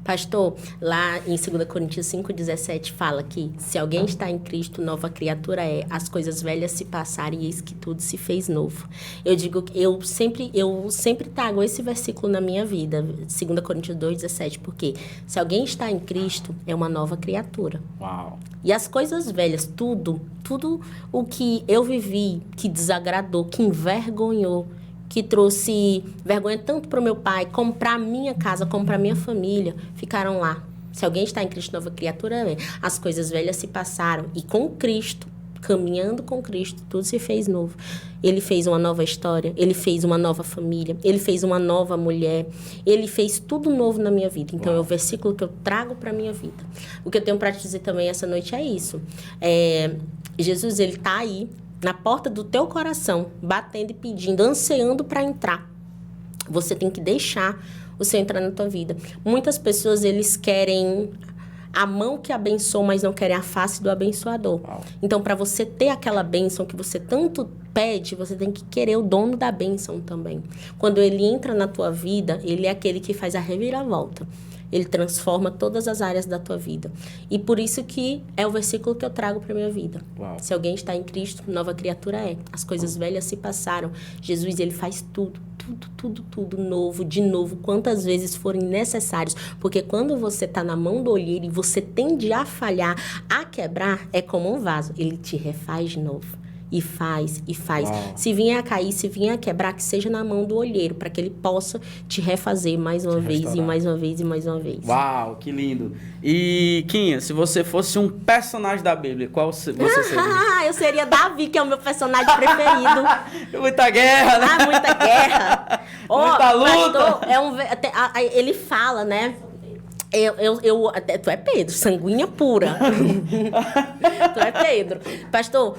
Speaker 2: Pastor, lá em 2 Coríntios 5,17 fala que se alguém está em Cristo, nova criatura é. As coisas velhas se passaram e eis que tudo se fez novo. Eu digo que eu sempre trago esse versículo na minha vida, 2 Coríntios 2,17, porque se alguém está em Cristo, é uma nova criatura.
Speaker 1: Uau!
Speaker 2: E as coisas velhas, tudo o que eu vivi, que desagradou, que envergonhou, que trouxe vergonha tanto para o meu pai, como para a minha casa, como para a minha família, ficaram lá. Se alguém está em Cristo, nova criatura é. As coisas velhas se passaram e com Cristo, caminhando com Cristo, tudo se fez novo. Ele fez uma nova história, ele fez uma nova família, ele fez uma nova mulher, ele fez tudo novo na minha vida. Então, é o versículo que eu trago para a minha vida. O que eu tenho para te dizer também essa noite é isso. Jesus, ele está aí, na porta do teu coração, batendo e pedindo, ansiando para entrar. Você tem que deixar o Senhor entrar na tua vida. Muitas pessoas, eles querem a mão que abençoa, mas não querem a face do abençoador. Uau. Então, para você ter aquela bênção que você tanto pede, você tem que querer o dono da bênção também. Quando ele entra na tua vida, ele é aquele que faz a reviravolta. Ele transforma todas as áreas da tua vida. E por isso que é o versículo que eu trago para minha vida. Uau. Se alguém está em Cristo, nova criatura é. As coisas velhas se passaram. Jesus, ele faz tudo novo, de novo, quantas vezes forem necessários. Porque quando você está na mão do olheiro e você tende a falhar, a quebrar, é como um vaso. Ele te refaz de novo. E faz. Uau. Se vier a cair, se vier a quebrar, que seja na mão do olheiro, para que ele possa te refazer mais uma vez, restaurar. E mais uma vez, e mais uma vez. Uau,
Speaker 1: que lindo. E, Quinha, se você fosse um personagem da Bíblia, qual você seria?
Speaker 2: Eu seria Davi, que é o meu personagem preferido.
Speaker 1: Muita guerra, né?
Speaker 2: Muita guerra.
Speaker 1: Muita luta.
Speaker 2: Pastor, ele fala, né? Tu é Pedro, sanguínea pura. Tu é Pedro. Pastor,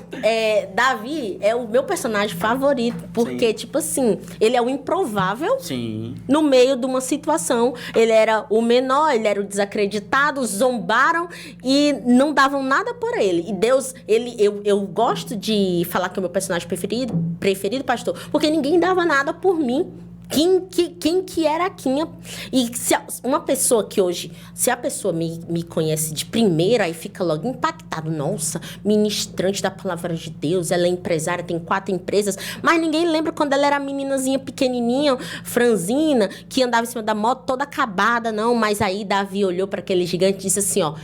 Speaker 2: Davi é o meu personagem favorito, porque, sim, tipo assim, ele é o improvável.
Speaker 1: Sim.
Speaker 2: No meio de uma situação. Ele era o menor, ele era o desacreditado, zombaram e não davam nada por ele. E Deus, eu gosto de falar que é o meu personagem preferido, pastor, porque ninguém dava nada por mim. Quem que era a Quinha? E se uma pessoa que hoje, se a pessoa me conhece de primeira, aí fica logo impactado. Nossa, ministrante da palavra de Deus, ela é empresária, tem 4 empresas, mas ninguém lembra quando ela era meninazinha pequenininha, franzina, que andava em cima da moto toda acabada, não. Mas aí Davi olhou para aquele gigante e disse assim, ó,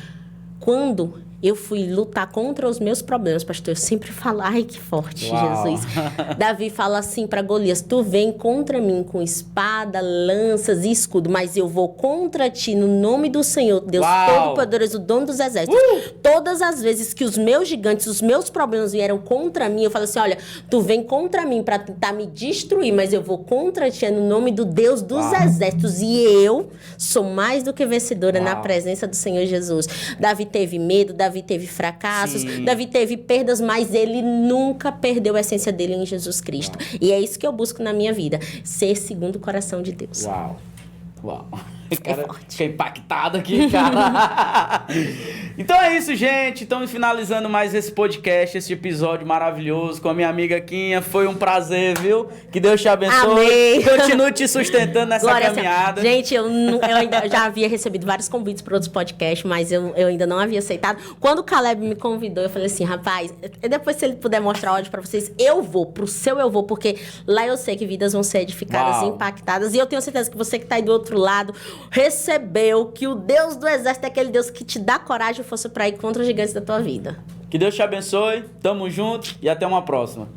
Speaker 2: quando eu fui lutar contra os meus problemas, pastor, eu sempre falo, ai, que forte,
Speaker 1: Uau.
Speaker 2: Jesus. Davi fala assim para Golias, tu vem contra mim com espada, lanças e escudo, mas eu vou contra ti no nome do Senhor, Deus Todo-Poderoso, o dono dos exércitos. Todas as vezes que os meus gigantes, os meus problemas vieram contra mim, eu falo assim, olha, tu vem contra mim para tentar me destruir, mas eu vou contra ti no nome do Deus dos exércitos. E eu sou mais do que vencedora na presença do Senhor Jesus. Davi teve medo, Davi teve fracassos,
Speaker 1: Sim.
Speaker 2: Davi teve perdas, mas ele nunca perdeu a essência dele em Jesus Cristo. E é isso que eu busco na minha vida, ser segundo o coração de Deus.
Speaker 1: Uau.
Speaker 2: É
Speaker 1: Cara,
Speaker 2: forte.
Speaker 1: fiquei impactado aqui, cara. Então é isso, gente. Estamos finalizando mais esse podcast, esse episódio maravilhoso com a minha amiga Quinha. Foi um prazer, viu? Que Deus te abençoe.
Speaker 2: Amém.
Speaker 1: Continue te sustentando nessa
Speaker 2: Glória
Speaker 1: caminhada.
Speaker 2: Gente, eu ainda já havia recebido vários convites para outros podcasts, mas eu ainda não havia aceitado. Quando o Caleb me convidou, eu falei assim, rapaz, depois se ele puder mostrar áudio para vocês, eu vou, pro seu eu vou, porque lá eu sei que vidas vão ser edificadas, impactadas, e eu tenho certeza que você que tá aí do outro lado, recebeu que o Deus do exército é aquele Deus que te dá coragem e força para ir contra os gigantes da tua vida.
Speaker 1: Que Deus te abençoe. Tamo junto e até uma próxima.